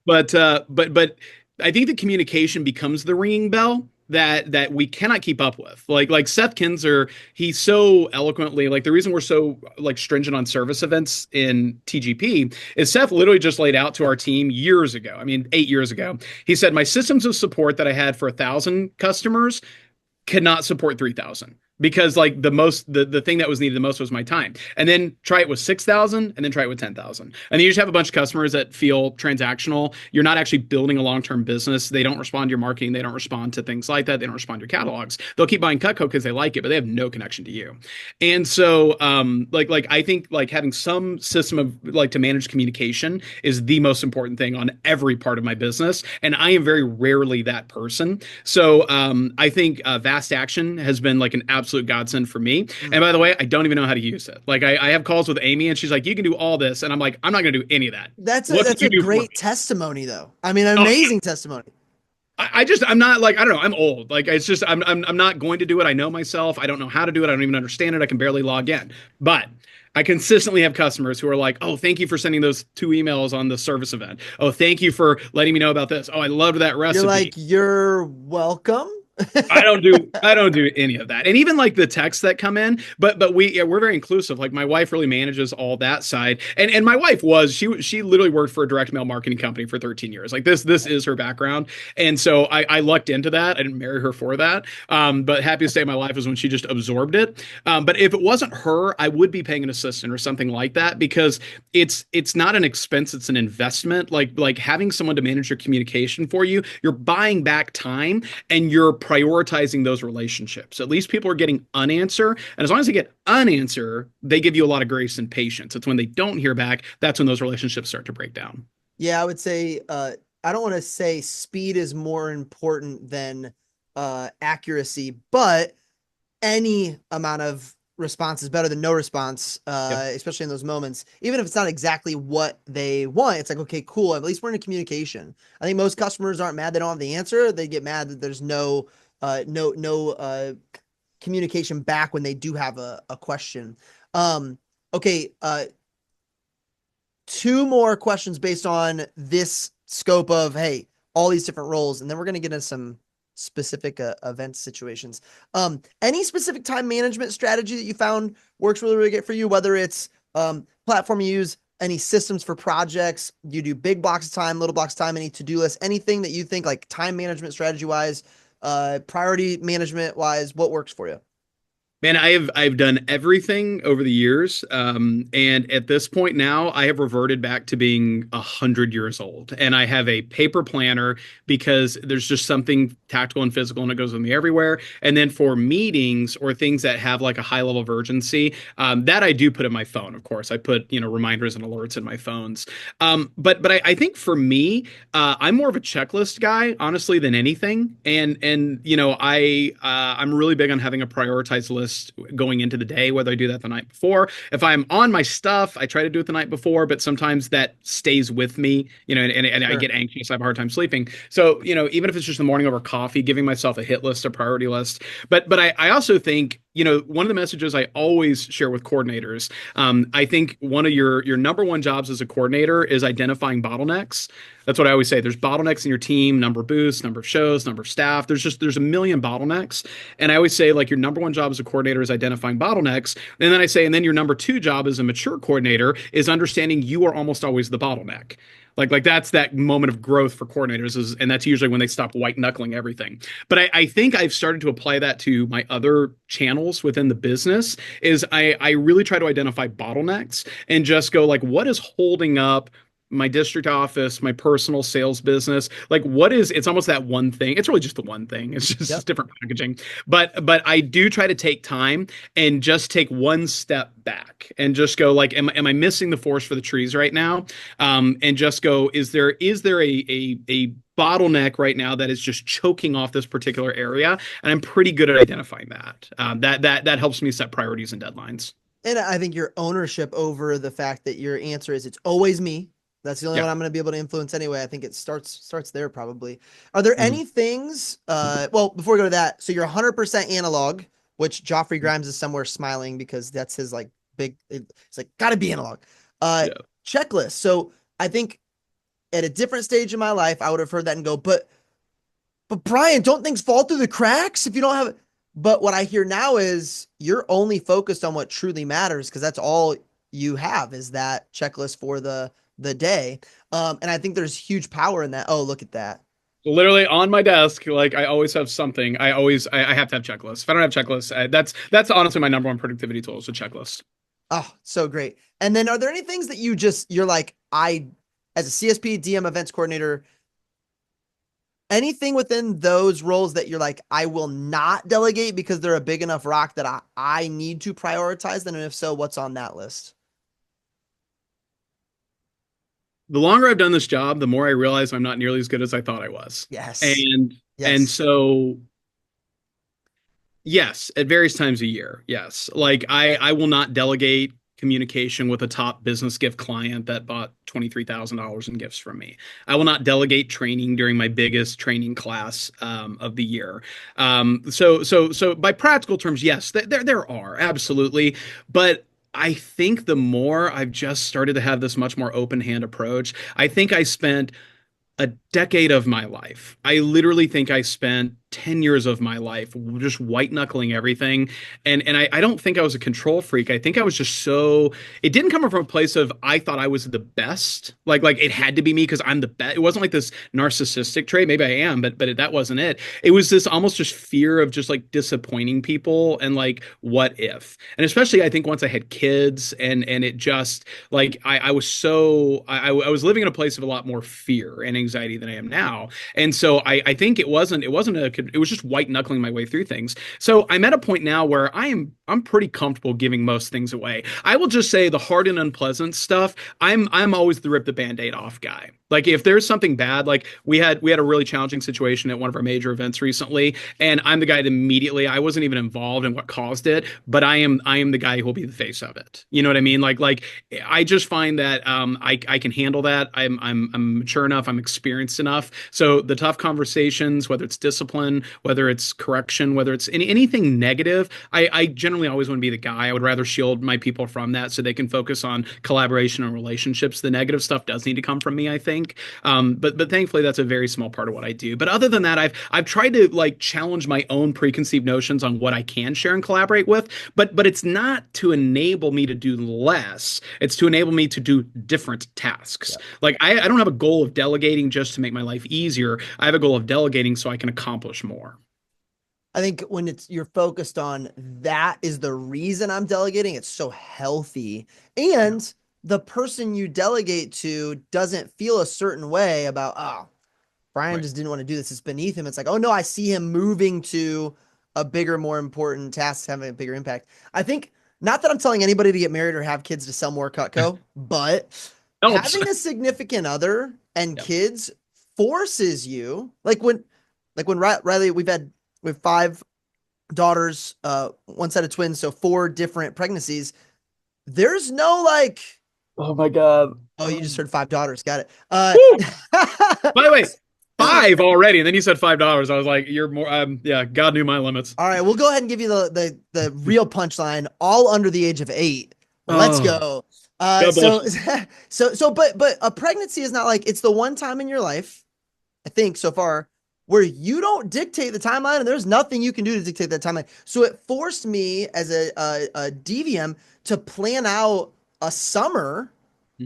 B: But I think the communication becomes the ringing bell that we cannot keep up with. Like Seth Kinzer, he's so eloquently, like, the reason we're so like stringent on service events in TGP is Seth literally just laid out to our team years ago. I mean, 8 years ago, he said my systems of support that I had for 1,000 customers cannot support 3,000, because like the thing that was needed the most was my time. And then try it with 6,000, and then try it with 10,000. And then you just have a bunch of customers that feel transactional. You're not actually building a long-term business. They don't respond to your marketing. They don't respond to things like that. They don't respond to your catalogs. They'll keep buying Cutco because they like it, but they have no connection to you. And so like I think like having some system of like to manage communication is the most important thing on every part of my business. And I am very rarely that person. So I think Vast Action has been like an absolute godsend for me. And by the way, I don't even know how to use it. Like I have calls with Amy, and she's like, "You can do all this," and I'm like, "I'm not going to do any of that." What can
A: That's
B: you
A: a
B: do for me?
A: great testimony, though. I mean, an
B: Oh,
A: amazing testimony.
B: I'm not like, I don't know. I'm old. Like, it's just, I'm not going to do it. I know myself. I don't know how to do it. I don't even understand it. I can barely log in. But I consistently have customers who are like, "Oh, thank you for sending those 2 emails on the service event. Oh, thank you for letting me know about this. Oh, I loved that
A: You're like,
B: recipe."
A: you're welcome.
B: I don't do any of that. And even like the texts that come in, but we're very inclusive. Like my wife really manages all that side. And my wife she literally worked for a direct mail marketing company for 13 years. Like this is her background. And so I lucked into that. I didn't marry her for that. But happy to say my life was when she just absorbed it. But if it wasn't her, I would be paying an assistant or something like that, because it's not an expense, it's an investment. Like having someone to manage your communication for you, you're buying back time, and you're prioritizing those relationships. At least people are getting unanswered. And as long as they get unanswered, they give you a lot of grace and patience. It's when they don't hear back, that's when those relationships start to break down.
A: Yeah, I would say I don't want to say speed is more important than accuracy, but any amount of response is better than no response,
B: Yep.
A: especially in those moments. Even if it's not exactly what they want, it's like, okay, cool. At least we're in a communication. I think most customers aren't mad they don't have the answer. They get mad that there's no communication back when they do have a question. Okay, two more questions based on this scope of, hey, all these different roles, and then we're going to get into some specific event situations. Any specific time management strategy that you found works really, really good for you, whether it's platform you use, any systems for projects, you do big blocks of time, little blocks of time, any to-do list, anything that you think like time management strategy wise, priority management wise, what works for you?
B: Man, I've done everything over the years, and at this point now, I have reverted back to being 100 years old, and I have a paper planner because there's just something tactical and physical, and it goes with me everywhere. And then for meetings or things that have like a high level of urgency, that I do put in my phone. Of course, I put reminders and alerts in my phones. But I think for me, I'm more of a checklist guy, honestly, than anything. And I'm really big on having a prioritized list going into the day, whether I do that the night before. If I'm on my stuff, I try to do it the night before, but sometimes that stays with me, and I
A: Sure.
B: get anxious. I have a hard time sleeping. So, even if it's just the morning over coffee, giving myself a hit list, a priority list. But I also think, one of the messages I always share with coordinators, I think one of your number one jobs as a coordinator is identifying bottlenecks. That's what I always say. There's bottlenecks in your team, number of booths, number of shows, number of staff. There's a million bottlenecks. And I always say, like, your number one job as a coordinator is identifying bottlenecks. And then I say, and then your number two job as a mature coordinator is understanding you are almost always the bottleneck. Like that's that moment of growth for coordinators and that's usually when they stop white knuckling everything. But I think I've started to apply that to my other channels within the business is I really try to identify bottlenecks and just go like, what is holding up my district office, my personal sales business? Like it's almost that one thing. It's really just the one thing. It's just
A: Yep.
B: different packaging. But I do try to take time and just take one step back and just go like, am I missing the forest for the trees right now? And just go, is there a bottleneck right now that is just choking off this particular area? And I'm pretty good at identifying that. That helps me set priorities and deadlines.
A: And I think your ownership over the fact that your answer is it's always me. That's the only
B: Yeah.
A: one I'm going to be able to influence anyway. I think it starts there probably. Are there
B: Mhm.
A: any things? Well, before we go to that, so you're 100% analog, which Joffrey Grimes is somewhere smiling because that's his like big. It's like got to be analog. Uh,
B: Yeah.
A: checklist. So I think at a different stage in my life, I would have heard that and go, but Brian, don't things fall through the cracks if you don't have it? But what I hear now is you're only focused on what truly matters because that's all you have is that checklist for the day. And I think there's huge power in that. Oh, look at that.
B: Literally on my desk, like I always have something. I have to have checklists. If I don't have checklists, that's honestly my number one productivity tool is a checklist.
A: Oh, so great. And then are there any things that you're like, as a CSP, DM events coordinator, anything within those roles that you're like, I will not delegate because they're a big enough rock that I need to prioritize them? And if so, what's on that list?
B: The longer I've done this job, the more I realize I'm not nearly as good as I thought I was.
A: Yes.
B: And
A: Yes.
B: so yes, at various times a year. Yes. Like I will not delegate communication with a top business gift client that bought $23,000 in gifts from me. I will not delegate training during my biggest training class of the year. So by practical terms, yes, there are absolutely, but I think the more I've just started to have this much more open hand approach, I think I spent a decade of my life. I literally think I spent 10 years of my life just white knuckling everything. And I don't think I was a control freak. I think I was just so it didn't come from a place of I thought I was the best. Like it had to be me because I'm the best. It wasn't like this narcissistic trait. Maybe I am, but that wasn't it. It was this almost just fear of just like disappointing people and like what if. And especially I think once I had kids and it just like I was so I was living in a place of a lot more fear and anxiety than I am now. And so I think it was just white knuckling my way through things. So I'm at a point now where I'm pretty comfortable giving most things away. I will just say the hard and unpleasant stuff, I'm always the rip the band-aid off guy. Like if there's something bad, like we had a really challenging situation at one of our major events recently, and I'm the guy that immediately I wasn't even involved in what caused it, but I am the guy who will be the face of it. You know what I mean? Like I just find that I can handle that. I'm mature enough, I'm experienced enough. So the tough conversations, whether it's discipline, whether it's correction, whether it's anything negative, I generally always want to be the guy. I would rather shield my people from that so they can focus on collaboration and relationships. The negative stuff does need to come from me, I think. But thankfully that's a very small part of what I do. But other than that, I've tried to like challenge my own preconceived notions on what I can share and collaborate with. But it's not to enable me to do less. It's to enable me to do different tasks.
A: Yeah.
B: Like I don't have a goal of delegating just to make my life easier. I have a goal of delegating so I can accomplish more.
A: I think when you're focused on that is the reason I'm delegating, it's so healthy.
B: Yeah.
A: And the person you delegate to doesn't feel a certain way about, oh, Brian
B: Right.
A: just didn't want to do this. It's beneath him. It's like, oh no, I see him moving to a bigger, more important task, having a bigger impact. I think not that I'm telling anybody to get married or have kids to sell more Cutco, but
B: Helps.
A: having a significant other and
B: Yeah.
A: kids forces you, like when Riley, we have five daughters, one set of twins, so four different pregnancies. There's no like,
B: Oh my God.
A: oh, you just heard five daughters. Got it.
B: Woo! By the way, five already, and then you said $5. I was like, you're more. Yeah, God knew my limits.
A: All right, we'll go ahead and give you the real punchline. All under the age of 8. Let's
B: Oh,
A: go.
B: God bless.
A: But a pregnancy is not like it's the one time in your life, I think so far, where you don't dictate the timeline, and there's nothing you can do to dictate that timeline. So it forced me as a DVM to plan out a
B: Mhm.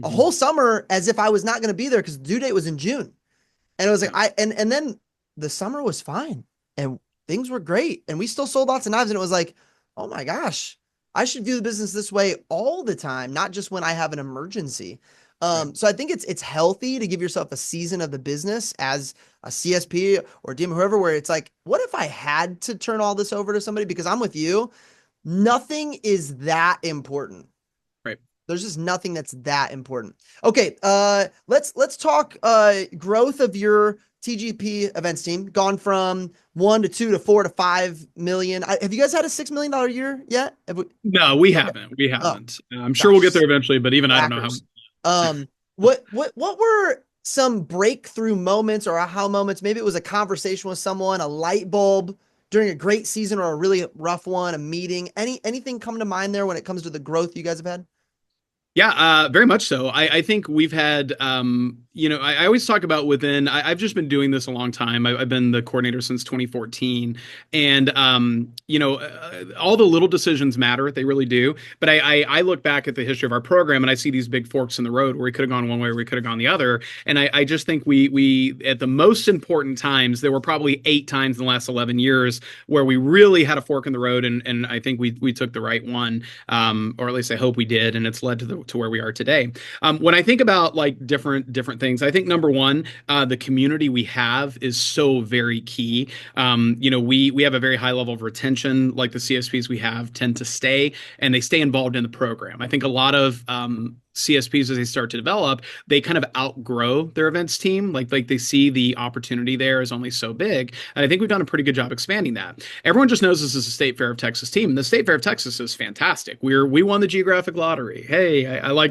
A: whole summer, as if I was not going to be there because the due date was in June. And it was like
B: Yeah.
A: and then the summer was fine and things were great and we still sold lots of knives and it was like, oh my gosh, I should view the business this way all the time, not just when I have an emergency.
B: Right.
A: So I think it's healthy to give yourself a season of the business as a CSP or DM, whoever, where it's like, what if I had to turn all this over to somebody? Because I'm with you, nothing is that important.
B: Right.
A: There's just nothing that's that important. Okay, let's talk growth of your TGP events team. Gone from 1 to 2 to 4 to 5 million. Have you guys had a $6 million year yet?
B: No, we
A: Okay.
B: haven't. We
A: Oh
B: haven't. I'm sure we'll
A: gosh,
B: get there eventually, but even I don't know how.
A: slackers. What were some breakthrough moments or aha moments? Maybe it was a conversation with someone, a light bulb during a great season or a really rough one, a meeting. Anything come to mind there when it comes to the growth you guys have had?
B: Yeah, very much so. I think we've had, I always talk about I've just been doing this a long time. I've been the coordinator since 2014. And, all the little decisions matter. They really do. But I look back at the history of our program and I see these big forks in the road where we could have gone one way or we could have gone the other. And I just think we, at the most important times, there were probably 8 times in the last 11 years where we really had a fork in the road. And I think we took the right one, or at least I hope we did. And it's led to where we are today. When I think about like different things, I think number one, the community we have is so very key. We have a very high level of retention. Like the CSPs we have tend to stay, and they stay involved in the program. I think a lot of CSPs, as they start to develop, they kind of outgrow their events team. Like they see the opportunity there is only so big. And I think we've done a pretty good job expanding that. Everyone just knows this is a State Fair of Texas team. And the State Fair of Texas is fantastic. We won the geographic lottery. Hey, I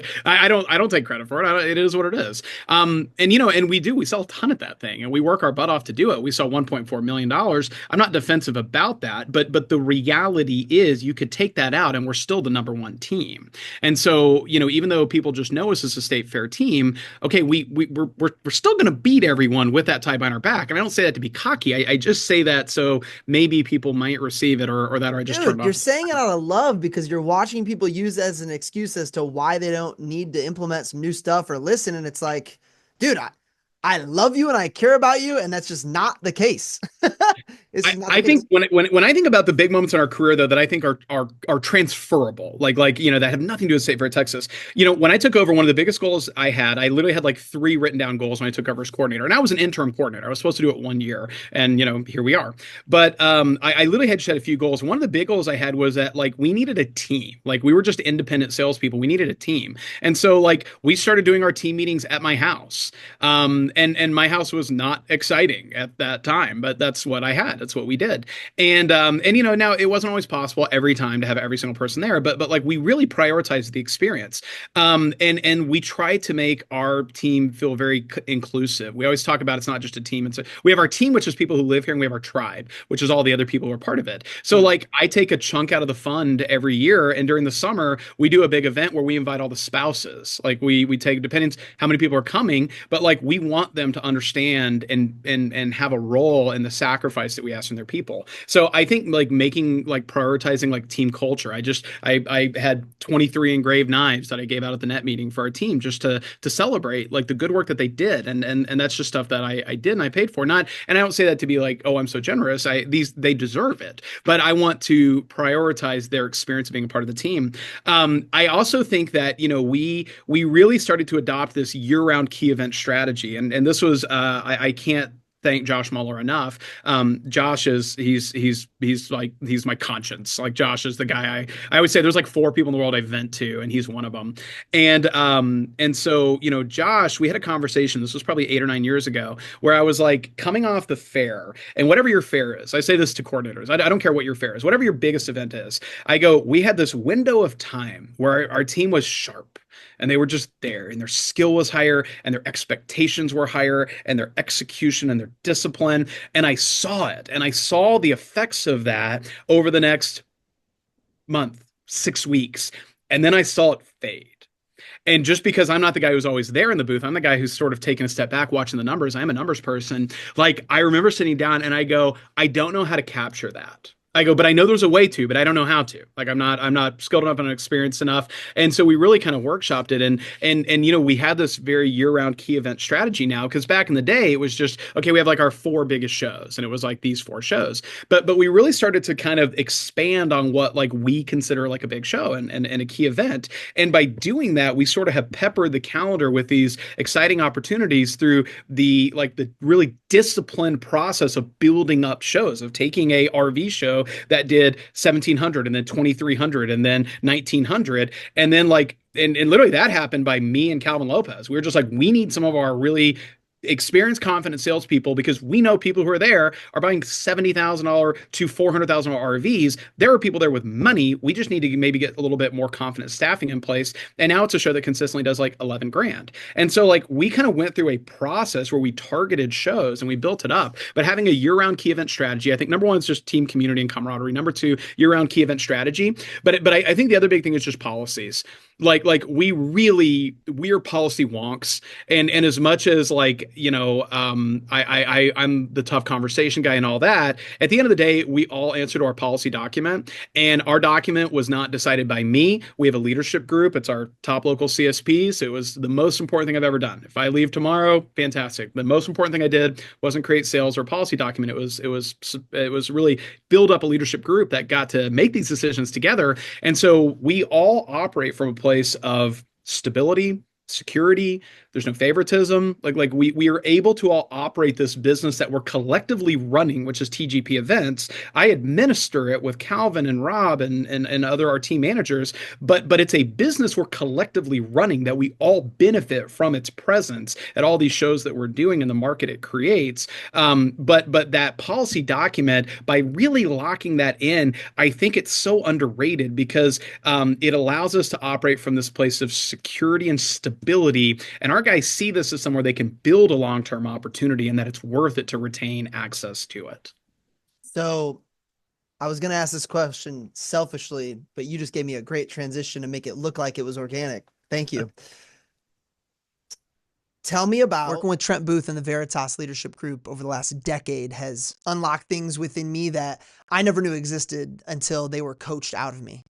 B: don't take credit for it. It is what it is. And we sell a ton at that thing and we work our butt off to do it. We sell $1.4 million. I'm not defensive about that, but the reality is you could take that out and we're still the number one team. And so, even though people just know us as a State Fair team, okay, we're still going to beat everyone with that tie behind our back. And I don't say that to be cocky. I just say that so maybe people might receive it or that I just turned off.
A: You're saying it out of love because you're watching people use it as an excuse as to why they don't need to implement some new stuff or listen. And it's like, dude, I love you and I care about you, and that's just not the case.
B: I think when I think about the big moments in our career though that I think are transferable, like that have nothing to do with State Fair Texas. When I took over, one of the biggest goals I literally had like 3 written down goals when I took over as coordinator, and I was an interim coordinator. I was supposed to do it 1 year, and here we are. But I literally had a few goals. One of the big goals I had was that like we needed a team. Like we were just independent salespeople. We needed a team, and so like we started doing our team meetings at my house. And my house was not exciting at that time, but that's what I had. That's what we did. And now it wasn't always possible every time to have every single person there, but like we really prioritized the experience. And we try to make our team feel very inclusive. We always talk about it's not just a team. We have our team, which is people who live here, and we have our tribe, which is all the other people who are part of it. So like I take a chunk out of the fund every year, and during the summer we do a big event where we invite all the spouses. Like we take, depending how many people are coming, but like we want them to understand and have a role in the sacrifice that we ask from their people. So I think like prioritizing like team culture. I had 23 engraved knives that I gave out at the net meeting for our team just to celebrate like the good work that they did. And that's just stuff that I did and I paid for. And I don't say that to be like, oh, I'm so generous. They deserve it. But I want to prioritize their experience of being a part of the team. I also think that, we really started to adopt this year-round key event strategy. And this was I can't thank Josh Mueller enough. Josh he's my conscience. Like Josh is the guy I always say there's like 4 people in the world I vent to, and he's one of them. And so Josh, we had a conversation. This was probably 8 or 9 years ago, where I was like coming off the fair, and whatever your fair is, I say this to coordinators. I don't care what your fair is, whatever your biggest event is. I go, we had this window of time where our team was sharp. And they were just there, and their skill was higher, and their expectations were higher, and their execution and their discipline. And I saw it, and I saw the effects of that over the next month, 6 weeks. And then I saw it fade. And just because I'm not the guy who's always there in the booth, I'm the guy who's sort of taken a step back watching the numbers. I'm a numbers person. Like I remember sitting down and I go, I don't know how to capture that. I go, but I know there's a way to, but I don't know how to. Like I'm not skilled enough and experienced enough. And so we really kind of workshopped it. And we had this very year-round key event strategy now, because back in the day it was just, okay, we have like our 4 biggest shows, and it was like these 4 shows. But we really started to kind of expand on what like we consider like a big show and a key event. And by doing that, we sort of have peppered the calendar with these exciting opportunities through the really disciplined process of building up shows, of taking a RV show that did 1,700 and then 2,300 and then 1,900. And then like, and literally that happened by me and Calvin Lopez. We were just like, we need some of our really experienced, confident salespeople, because we know people who are there are buying $70,000 to $400,000 RVs. There are people there with money. We just need to maybe get a little bit more confident staffing in place. And now it's a show that consistently does like 11 grand. And so like we kind of went through a process where we targeted shows and we built it up. But having a year-round key event strategy, I think number one is just team community and camaraderie. Number two, year-round key event strategy. But I think the other big thing is just policies. Like we're policy wonks, and as much as like I'm the tough conversation guy and all that, at the end of the day we all answer to our policy document, and our document was not decided by me. We have a leadership group. It's our top local CSPs. It was the most important thing I've ever done. If I leave tomorrow, fantastic. The most important thing I did wasn't create sales or policy document. It was really build up a leadership group that got to make these decisions together. And so we all operate from a place of stability, security. There's no favoritism. Like we are able to all operate this business that we're collectively running, which is TGP Events. I administer it with Calvin and Rob and other our team managers, but it's a business we're collectively running that we all benefit from its presence at all these shows that we're doing in the market it creates. But that policy document, by really locking that in, I think it's so underrated because it allows us to operate from this place of security and stability. And our guys see this as somewhere they can build a long-term opportunity and that it's worth it to retain access to it.
A: So I was going to ask this question selfishly, but you just gave me a great transition to make it look like it was organic. Thank you. Tell me about working with Trent Booth and the Veritas Leadership Group over the last decade has unlocked things within me that I never knew existed until they were coached out of me.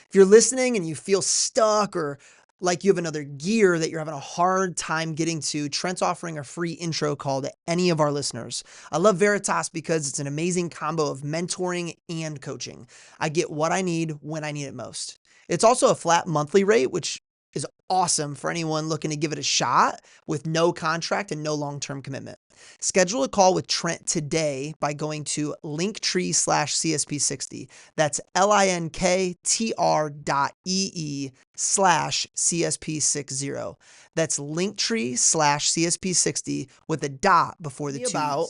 A: If you're listening and you feel stuck or like you have another gear that you're having a hard time getting to, Trent's offering a free intro call to any of our listeners. I love Veritas because it's an amazing combo of mentoring and coaching. I get what I need when I need it most. It's also a flat monthly rate, which is awesome for anyone looking to give it a shot with no contract and no long-term commitment. Schedule a call with Trent today by going to linktree/CSP60. That's linktr.ee/CSP60. That's linktree/CSP60 with a dot before the two.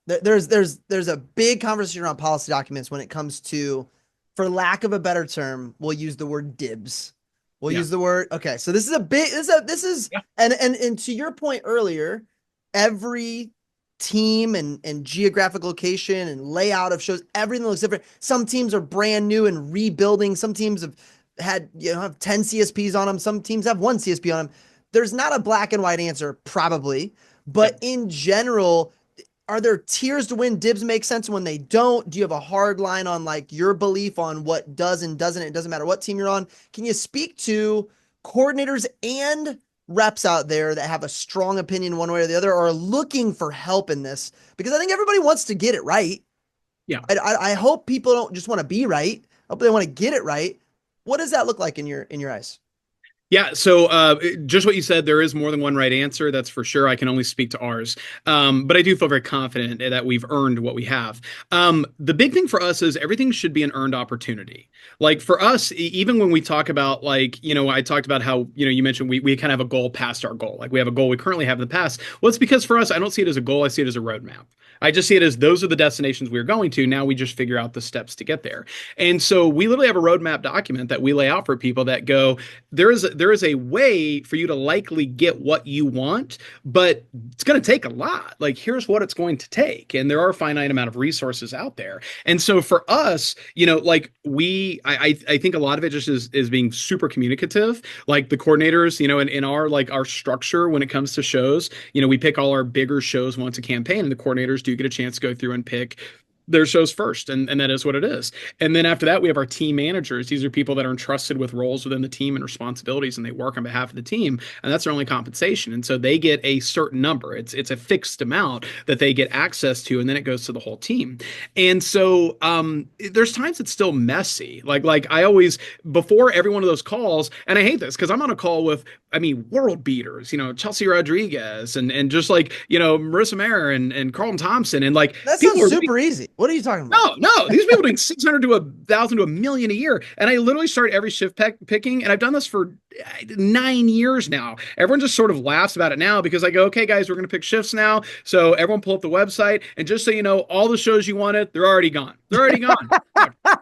A: There's a big conversation around policy documents when it comes to, for lack of a better term, we'll use the word DIBS. We'll use the word. Okay. So this is a big, and to your point earlier, every team and geographic location and layout of shows, everything looks different. Some teams are brand new and rebuilding. Some teams have had, have 10 CSPs on them. Some teams have one CSP on them. There's not a black and white answer, probably, but in general, are there tiers to when DIBS make sense and when they don't? Do you have a hard line on like your belief on what does and doesn't? It doesn't matter what team you're on. Can you speak to coordinators and reps out there that have a strong opinion one way or the other, or are looking for help in this? Because I think everybody wants to get it right.
B: Yeah.
A: I hope people don't just want to be right. I hope they want to get it right. What does that look like in your eyes?
B: Yeah, so just what you said, there is more than one right answer. That's for sure. I can only speak to ours. But I do feel very confident that we've earned what we have. The big thing for us is everything should be an earned opportunity. Like for us, even when we talk about like, I talked about how, you mentioned we kind of have a goal past our goal. Like we have a goal we currently have in the past. Well, it's because for us, I don't see it as a goal. I see it as a roadmap. I just see it as those are the destinations we're going to. Now we just figure out the steps to get there. And so we literally have a roadmap document that we lay out for people that go, there is a way for you to likely get what you want, but it's going to take a lot. Like here's what it's going to take. And there are a finite amount of resources out there. And so for us, like I think a lot of it just is being super communicative. Like the coordinators, in our structure when it comes to shows, we pick all our bigger shows once a campaign, and the coordinators do get a chance to go through and pick their shows first, and that is what it is. And then after that, we have our team managers. These are people that are entrusted with roles within the team and responsibilities, and they work on behalf of the team, and that's their only compensation. And so they get a certain number. It's a fixed amount that they get access to, and then it goes to the whole team. And so there's times it's still messy. Like I always, before every one of those calls, and I hate this because I'm on a call with, world beaters, Chelsea Rodriguez and just like, Marissa Mayer and Carlton Thompson, and like
A: that sounds super easy. What are you talking about?
B: No, these people doing 600 to 1,000 to 1,000,000 a year. And I literally start every shift picking, and I've done this for 9 years now. Everyone just sort of laughs about it now because I go, okay, guys, we're going to pick shifts now. So everyone pull up the website. And just so you know, all the shows you wanted, they're already gone. They're already gone.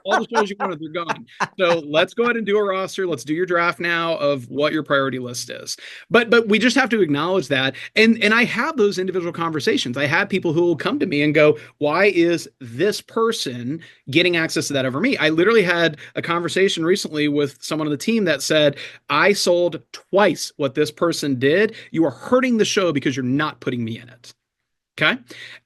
B: All the shows you wanted, they're gone. So let's go ahead and do a roster. Let's do your draft now of what your priority list is. But we just have to acknowledge that. And I have those individual conversations. I have people who will come to me and go, why is this person getting access to that over me? I literally had a conversation recently with someone on the team that said, I sold twice what this person did. You are hurting the show because you're not putting me in it. Okay.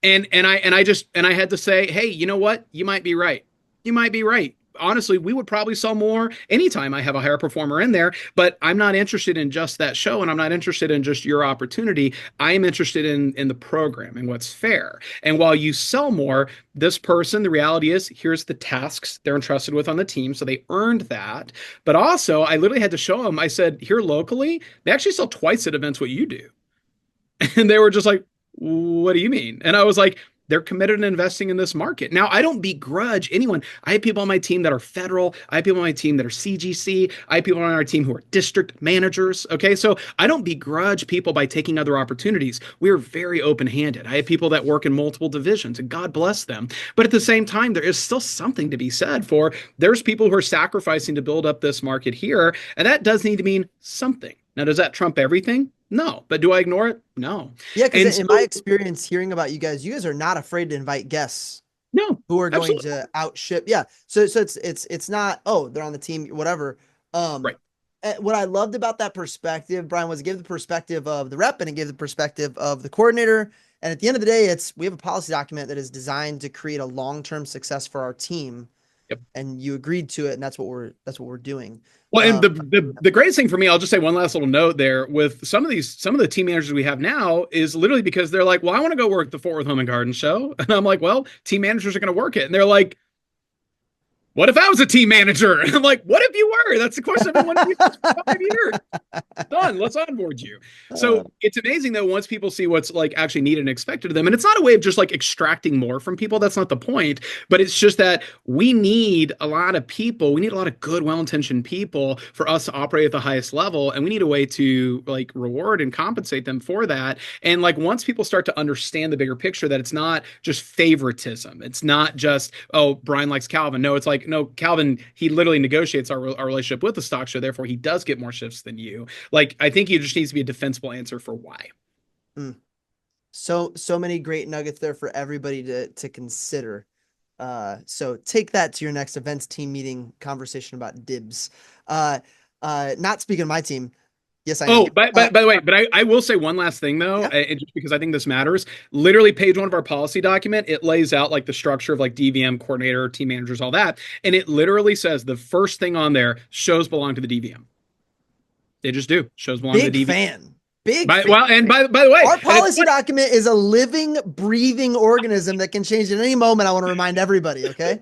B: And I had to say, hey, you know what? You might be right. You might be right. Honestly, we would probably sell more anytime I have a higher performer in there, but I'm not interested in just that show, and I'm not interested in just your opportunity. I am interested in the program and what's fair. And while you sell more, this person, the reality is, here's the tasks they're entrusted with on the team, so they earned that. But also, I literally had to show them, I said, here locally, they actually sell twice at events what you do. And they were just like, what do you mean? And I was like, they're committed to investing in this market. Now, I don't begrudge anyone. I have people on my team that are federal. I have people on my team that are CGC. I have people on our team who are district managers. Okay. So I don't begrudge people by taking other opportunities. We're very open-handed. I have people that work in multiple divisions, and God bless them. But at the same time, there is still something to be said for there's people who are sacrificing to build up this market here. And that does need to mean something. Now, does that trump everything? No. But do I ignore it? No.
A: Yeah, because in my experience hearing about you guys are not afraid to invite guests.
B: No,
A: who are going to outship. Yeah. So it's not, oh, they're on the team, whatever.
B: Right.
A: What I loved about that perspective, Brian, was it gave the perspective of the rep and it gave the perspective of the coordinator. And at the end of the day, we have a policy document that is designed to create a long-term success for our team.
B: Yep.
A: And you agreed to it, and that's what we're doing.
B: Well, and the greatest thing for me, I'll just say one last little note there with some of the team managers we have now is literally because they're like, well, I want to go work the Fort Worth Home and Garden show. And I'm like, well, team managers are going to work it. And they're like, what if I was a team manager? And I'm like, what if you were? That's the question I've been wondering for 5 years. Done. Let's onboard you. So it's amazing though, once people see what's like actually needed and expected of them. And it's not a way of just like extracting more from people. That's not the point. But it's just that we need a lot of people. We need a lot of good, well-intentioned people for us to operate at the highest level. And we need a way to like reward and compensate them for that. And like once people start to understand the bigger picture, that it's not just favoritism. It's not just, oh, Brian likes Calvin. No, it's like, no, Calvin, he literally negotiates our relationship with the stock show. Therefore, he does get more shifts than you. Like, I think it just needs to be a defensible answer for why.
A: So many great nuggets there for everybody to consider. So take that to your next events team meeting conversation about DIBS. Not speaking of my team. Yes, I am.
B: Oh, by the way, but I will say one last thing though, just because I think this matters. Literally, page 1 of our policy document, it lays out like the structure of like DVM coordinator, team managers, all that, and it literally says the first thing on there: shows belong to the DVM. They just do. Shows belong to the DVM.
A: Big fan.
B: Well, and by the way,
A: our policy document is a living, breathing organism that can change at any moment. I want to remind everybody. Okay.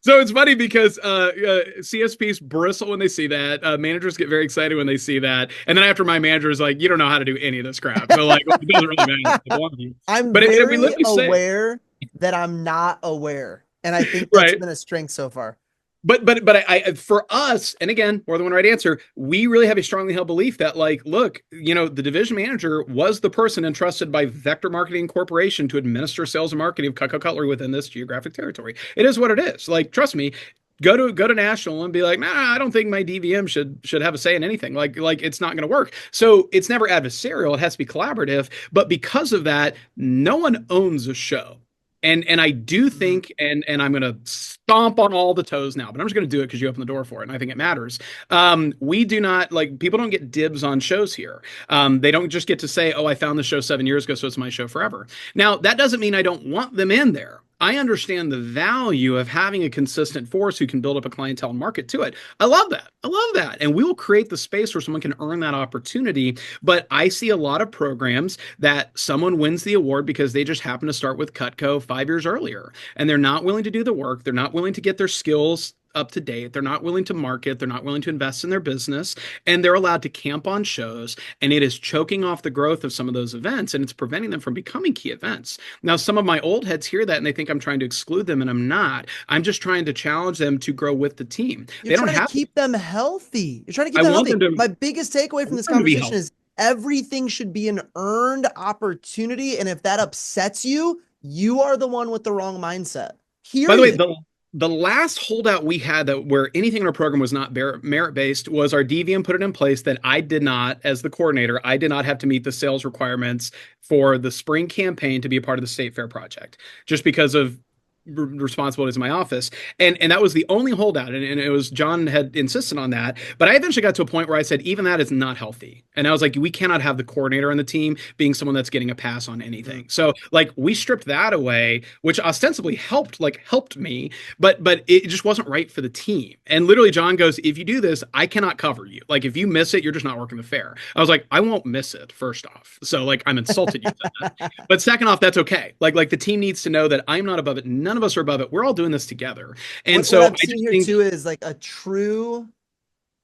B: So it's funny because CSPs bristle when they see that. Managers get very excited when they see that. And then after my manager is like, you don't know how to do any of this crap. So like, it doesn't really matter.
A: I'm very aware that I'm not aware. And I think that's been a strength so far.
B: But I for us, and again, more than one right answer, we really have a strongly held belief that like, look, you know, the division manager was the person entrusted by Vector Marketing Corporation to administer sales and marketing of Cutco cutlery within this geographic territory. It is what it is. Like, trust me, go to national and be like, nah, I don't think my DVM should have a say in anything. Like it's not going to work. So it's never adversarial. It has to be collaborative. But because of that, no one owns a show. And I do think, and I'm going to stomp on all the toes now, but I'm just going to do it because you opened the door for it, and I think it matters. We do not, like, people don't get dibs on shows here. They don't just get to say, oh, I found the show 7 years ago, so it's my show forever. Now, that doesn't mean I don't want them in there. I understand the value of having a consistent force who can build up a clientele and market to it. I love that. I love that. And we will create the space where someone can earn that opportunity. But I see a lot of programs that someone wins the award because they just happen to start with Cutco 5 years earlier. And they're not willing to do the work. They're not willing to get their skills up to date. They're not willing to market. They're not willing to invest in their business, and they're allowed to camp on shows. And it is choking off the growth of some of those events, and it's preventing them from becoming key events. Now, some of my old heads hear that and they think I'm trying to exclude them, and I'm not. I'm just trying to challenge them to grow with the team.
A: You're
B: They don't
A: trying to
B: have.
A: keep them healthy. You're trying to keep
B: I
A: them
B: want
A: healthy.
B: them to.
A: My biggest takeaway
B: I
A: from
B: want
A: this
B: them to be
A: conversation
B: healthy.
A: is everything should be an earned opportunity. And if that upsets you, you are the one with the wrong mindset.
B: By the way,
A: Period.
B: the last holdout we had that where anything in our program was not merit based was our DVM put it in place that I did not, as the coordinator, I did not have to meet the sales requirements for the spring campaign to be a part of the state fair project, just because of responsibilities in my office. And that was the only holdout. And it was John had insisted on that. But I eventually got to a point where I said, even that is not healthy. And I was like, we cannot have the coordinator on the team being someone that's getting a pass on anything. So like we stripped that away, which ostensibly helped me, but it just wasn't right for the team. And literally John goes, if you do this, I cannot cover you. Like if you miss it, you're just not working the fair. I was like, I won't miss it, first off. So like I'm insulted you said that. But second off, that's okay. Like the team needs to know that I'm not above it. None of us are above it. We're all doing this together. And
A: What
B: so
A: I'm
B: I
A: seeing
B: just
A: here
B: think,
A: too is like a true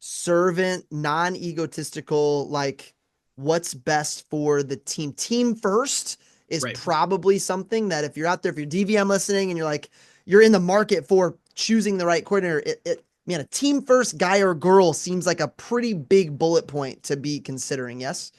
A: servant, non-egotistical, like what's best for the team. Team first is
B: right.
A: probably something that if you're out there, if you're DVM listening and you're like, you're in the market for choosing the right coordinator, man, a team first guy or girl seems like a pretty big bullet point to be considering. Yes.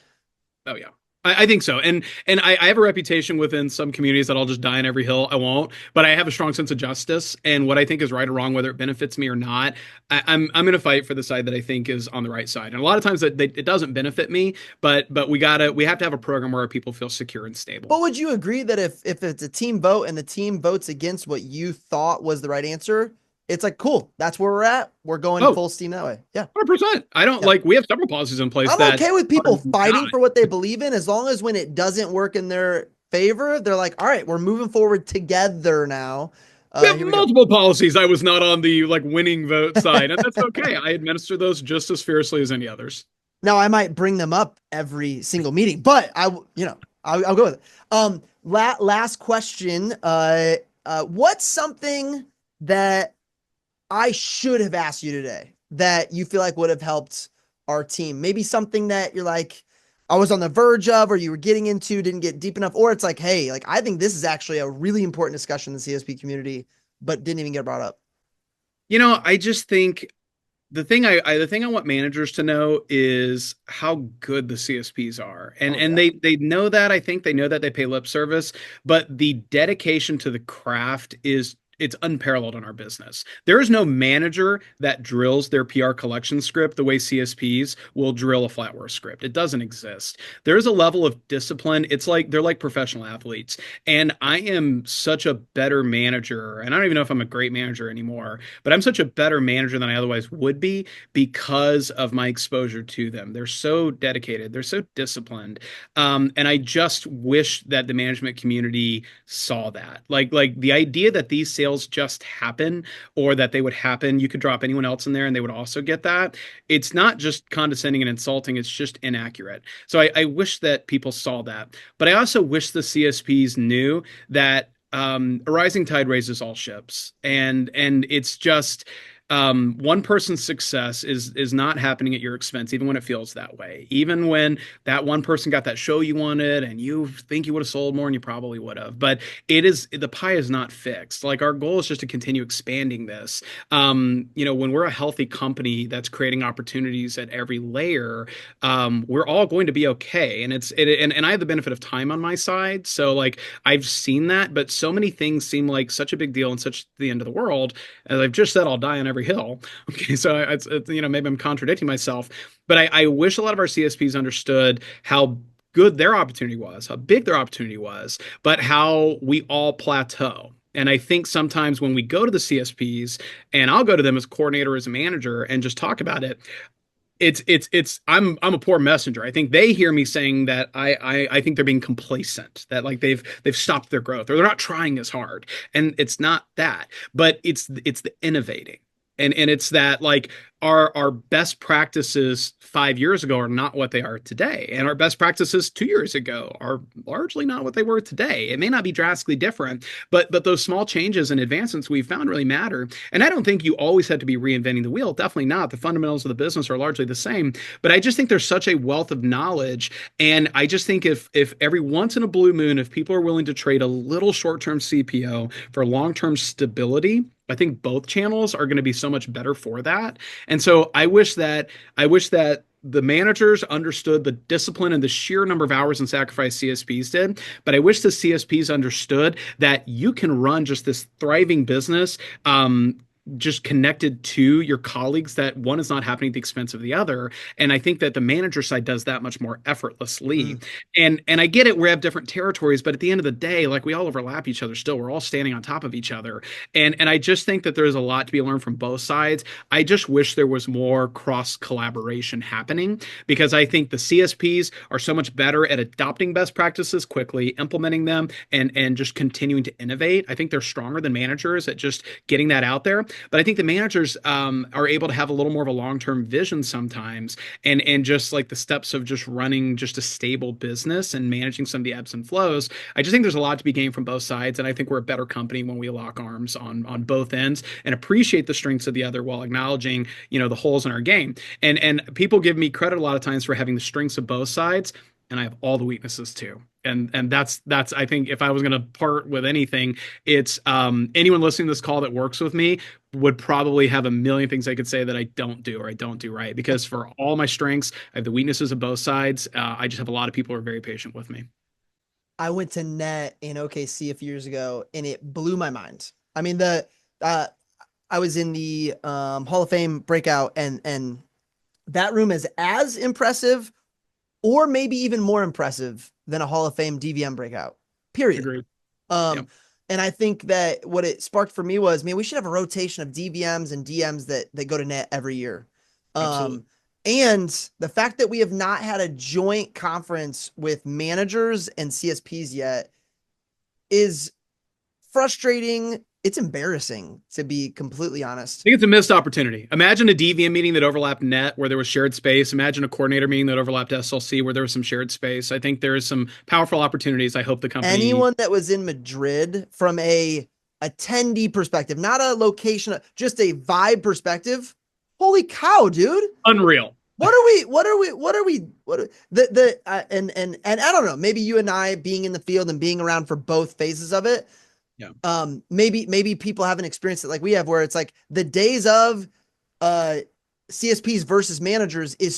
B: Oh yeah. I think so. And I have a reputation within some communities that I'll just die on every hill. I won't, but I have a strong sense of justice and what I think is right or wrong, whether it benefits me or not. I'm going to fight for the side that I think is on the right side. And a lot of times it doesn't benefit me, but we have to have a program where our people feel secure and stable.
A: But would you agree that if it's a team vote and the team votes against what you thought was the right answer, it's like, cool, that's where we're at. We're going
B: Oh,
A: full steam that way. Yeah.
B: 100%. I don't
A: Yeah.
B: like, we have several policies in place
A: I'm
B: that
A: okay with
B: are
A: people fighting
B: not.
A: for what they believe in as long as when it doesn't work in their favor, they're like, all right, we're moving forward together now.
B: We have
A: Here we go.
B: multiple policies. I was not on the like winning vote side, and that's okay. I administer those just as fiercely as any others.
A: Now I might bring them up every single meeting, but I'll go with it. Last question. What's something that I should have asked you today that you feel like would have helped our team? Maybe something that you're like, I was on the verge of, or you were getting into, didn't get deep enough, or it's like, hey, like I think this is actually a really important discussion in the CSP community, but didn't even get brought up.
B: I just think the thing I want managers to know is how good the CSPs are. And
A: Oh
B: and
A: yeah.
B: they know that. I think they know that they pay lip service, but the dedication to the craft is it's unparalleled in our business. There is no manager that drills their PR collection script the way CSPs will drill a flatware script. It doesn't exist. There is a level of discipline. It's like they're like professional athletes. And I am such a better manager. And I don't even know if I'm a great manager anymore, but I'm such a better manager than I otherwise would be because of my exposure to them. They're so dedicated. They're so disciplined. And I just wish that the management community saw that. Like the idea that these sales just happen or that they would happen, you could drop anyone else in there and they would also get that. It's not just condescending and insulting, it's just inaccurate. So I wish that people saw that. But I also wish the CSPs knew that a rising tide raises all ships. And it's just one person's success is not happening at your expense, even when it feels that way. Even when that one person got that show you wanted and you think you would have sold more and you probably would have. But the pie is not fixed. Like our goal is just to continue expanding this. When we're a healthy company that's creating opportunities at every layer, we're all going to be okay. And I have the benefit of time on my side. So like I've seen that, but so many things seem like such a big deal and such the end of the world. As I've just said, I'll die on every hill. Okay, so maybe I'm contradicting myself, but I wish a lot of our CSPs understood how good their opportunity was, how big their opportunity was, but how we all plateau. And I think sometimes when we go to the CSPs, and I'll go to them as coordinator, as a manager, and just talk about it, I'm a poor messenger. I think they hear me saying that I think they're being complacent, that like they've stopped their growth or they're not trying as hard. And it's not that, but it's the innovating. And it's that like our best practices 5 years ago are not what they are today. And our best practices 2 years ago are largely not what they were today. It may not be drastically different, but those small changes and advancements we've found really matter. And I don't think you always have to be reinventing the wheel. Definitely not. The fundamentals of the business are largely the same. But I just think there's such a wealth of knowledge. And I just think if every once in a blue moon, if people are willing to trade a little short-term CPO for long-term stability, I think both channels are going to be so much better for that. And so I wish that the managers understood the discipline and the sheer number of hours and sacrifice CSPs did. But I wish the CSPs understood that you can run just this thriving business, just connected to your colleagues, that one is not happening at the expense of the other. And I think that the manager side does that much more effortlessly. And I get it, we have different territories, but at the end of the day, like, we all overlap each other still. We're all standing on top of each other. And I just think that there's a lot to be learned from both sides. I just wish there was more cross collaboration happening, because I think the CSPs are so much better at adopting best practices quickly, implementing them, and just continuing to innovate. I think they're stronger than managers at just getting that out there. But I think the managers are able to have a little more of a long-term vision sometimes, and just like the steps of just running just a stable business and managing some of the ebbs and flows. I just think there's a lot to be gained from both sides, and I think we're a better company when we lock arms on both ends and appreciate the strengths of the other while acknowledging, the holes in our game. And people give me credit a lot of times for having the strengths of both sides, and I have all the weaknesses too. And that's I think, if I was going to part with anything, it's anyone listening to this call that works with me would probably have a million things I could say that I don't do, or I don't do right, because for all my strengths, I have the weaknesses of both sides. I just have a lot of people who are very patient with me.
A: I went to net in OKC a few years ago, and it blew my mind. I mean, I was in the Hall of Fame breakout, and that room is as impressive, or maybe even more impressive, than a Hall of Fame DVM breakout, period.
B: Agreed.
A: Yep. And I think that what it sparked for me was, man, we should have a rotation of DVMs and DMs that go to net every year. And the fact that we have not had a joint conference with managers and CSPs yet is frustrating. It's embarrassing, to be completely honest.
B: I think it's a missed opportunity. Imagine a DVM meeting that overlapped net where there was shared space. Imagine a coordinator meeting that overlapped SLC where there was some shared space. I think there is some powerful opportunities. I hope the company...
A: Anyone that was in Madrid from a attendee perspective, not a location, just a vibe perspective. Holy cow, dude.
B: Unreal.
A: And I don't know, maybe you and I being in the field and being around for both phases of it.
B: Yeah.
A: Maybe people haven't experienced it like we have, where it's like the days of CSPs versus managers it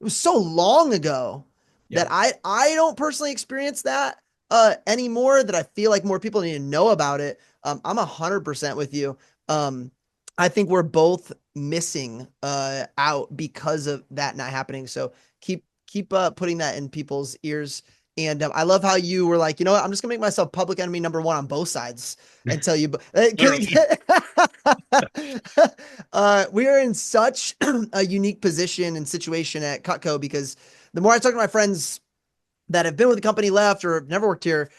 A: was so long ago that I don't personally experience that anymore, that I feel like more people need to know about it. I'm 100% with you. I think we're both missing out because of that not happening. So keep putting that in people's ears. And I love how you were like, you know what, I'm just gonna make myself public enemy number one on both sides and tell you. We are in such a unique position and situation at Cutco, because the more I talk to my friends that have been with the company, left, or have never worked here,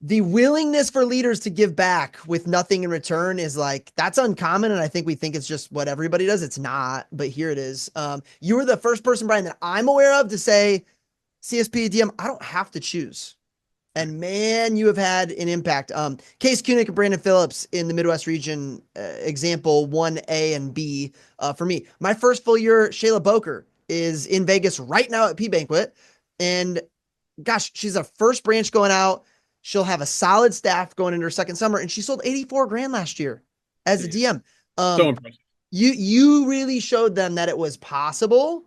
A: the willingness for leaders to give back with nothing in return is like, that's uncommon. And I think we think it's just what everybody does. It's not, but here it is. You were the first person, Brian, that I'm aware of to say, CSP, DM, I don't have to choose. And man, you have had an impact. Case Koenig and Brandon Phillips in the Midwest region, example 1A and B for me. My first full year, Shayla Boker is in Vegas right now at P Banquet. And gosh, she's a first branch going out. She'll have a solid staff going into her second summer. And she sold 84 grand last year as a DM.
B: So impressive.
A: You really showed them that it was possible.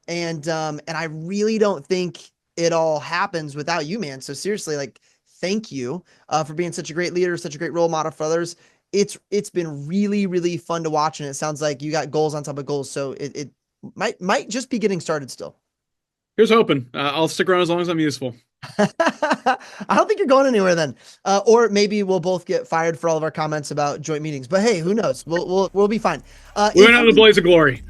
A: And I really don't think it all happens without you, man. So seriously, like, thank you for being such a great leader, such a great role model for others. It's been really, really fun to watch. And it sounds like you got goals on top of goals. So it might just be getting started still.
B: Here's hoping. I'll stick around as long as I'm useful.
A: I don't think you're going anywhere then. Or maybe we'll both get fired for all of our comments about joint meetings. But hey, who knows? We'll be fine.
B: We went out of the blaze of glory.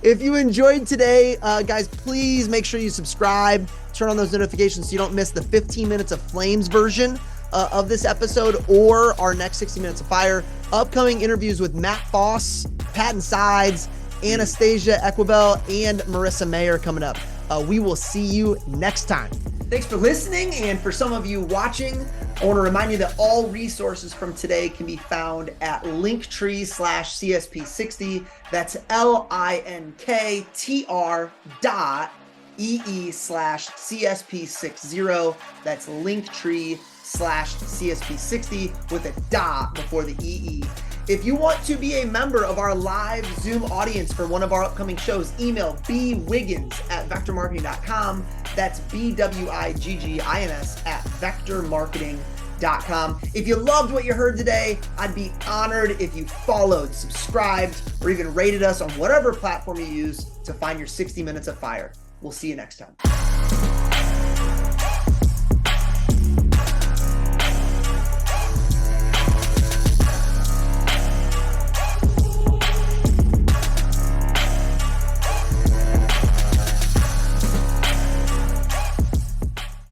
A: If you enjoyed today, guys, please make sure you subscribe, turn on those notifications so you don't miss the 15 minutes of Flames version of this episode or our next 60 Minutes of Fire. Upcoming interviews with Matt Foss, Patton Sides, Anastasia Equibel, and Marissa Mayer coming up. We will see you next time. Thanks for listening, and for some of you watching, I want to remind you that all resources from today can be found at linktree/CSP60. That's linktr.ee/CSP60. That's linktree/CSP60 with a dot before the EE. If you want to be a member of our live Zoom audience for one of our upcoming shows, email bwiggins@vectormarketing.com. That's BWIGGINS@vectormarketing.com. If you loved what you heard today, I'd be honored if you followed, subscribed, or even rated us on whatever platform you use to find your 60 Minutes of Fire. We'll see you next time.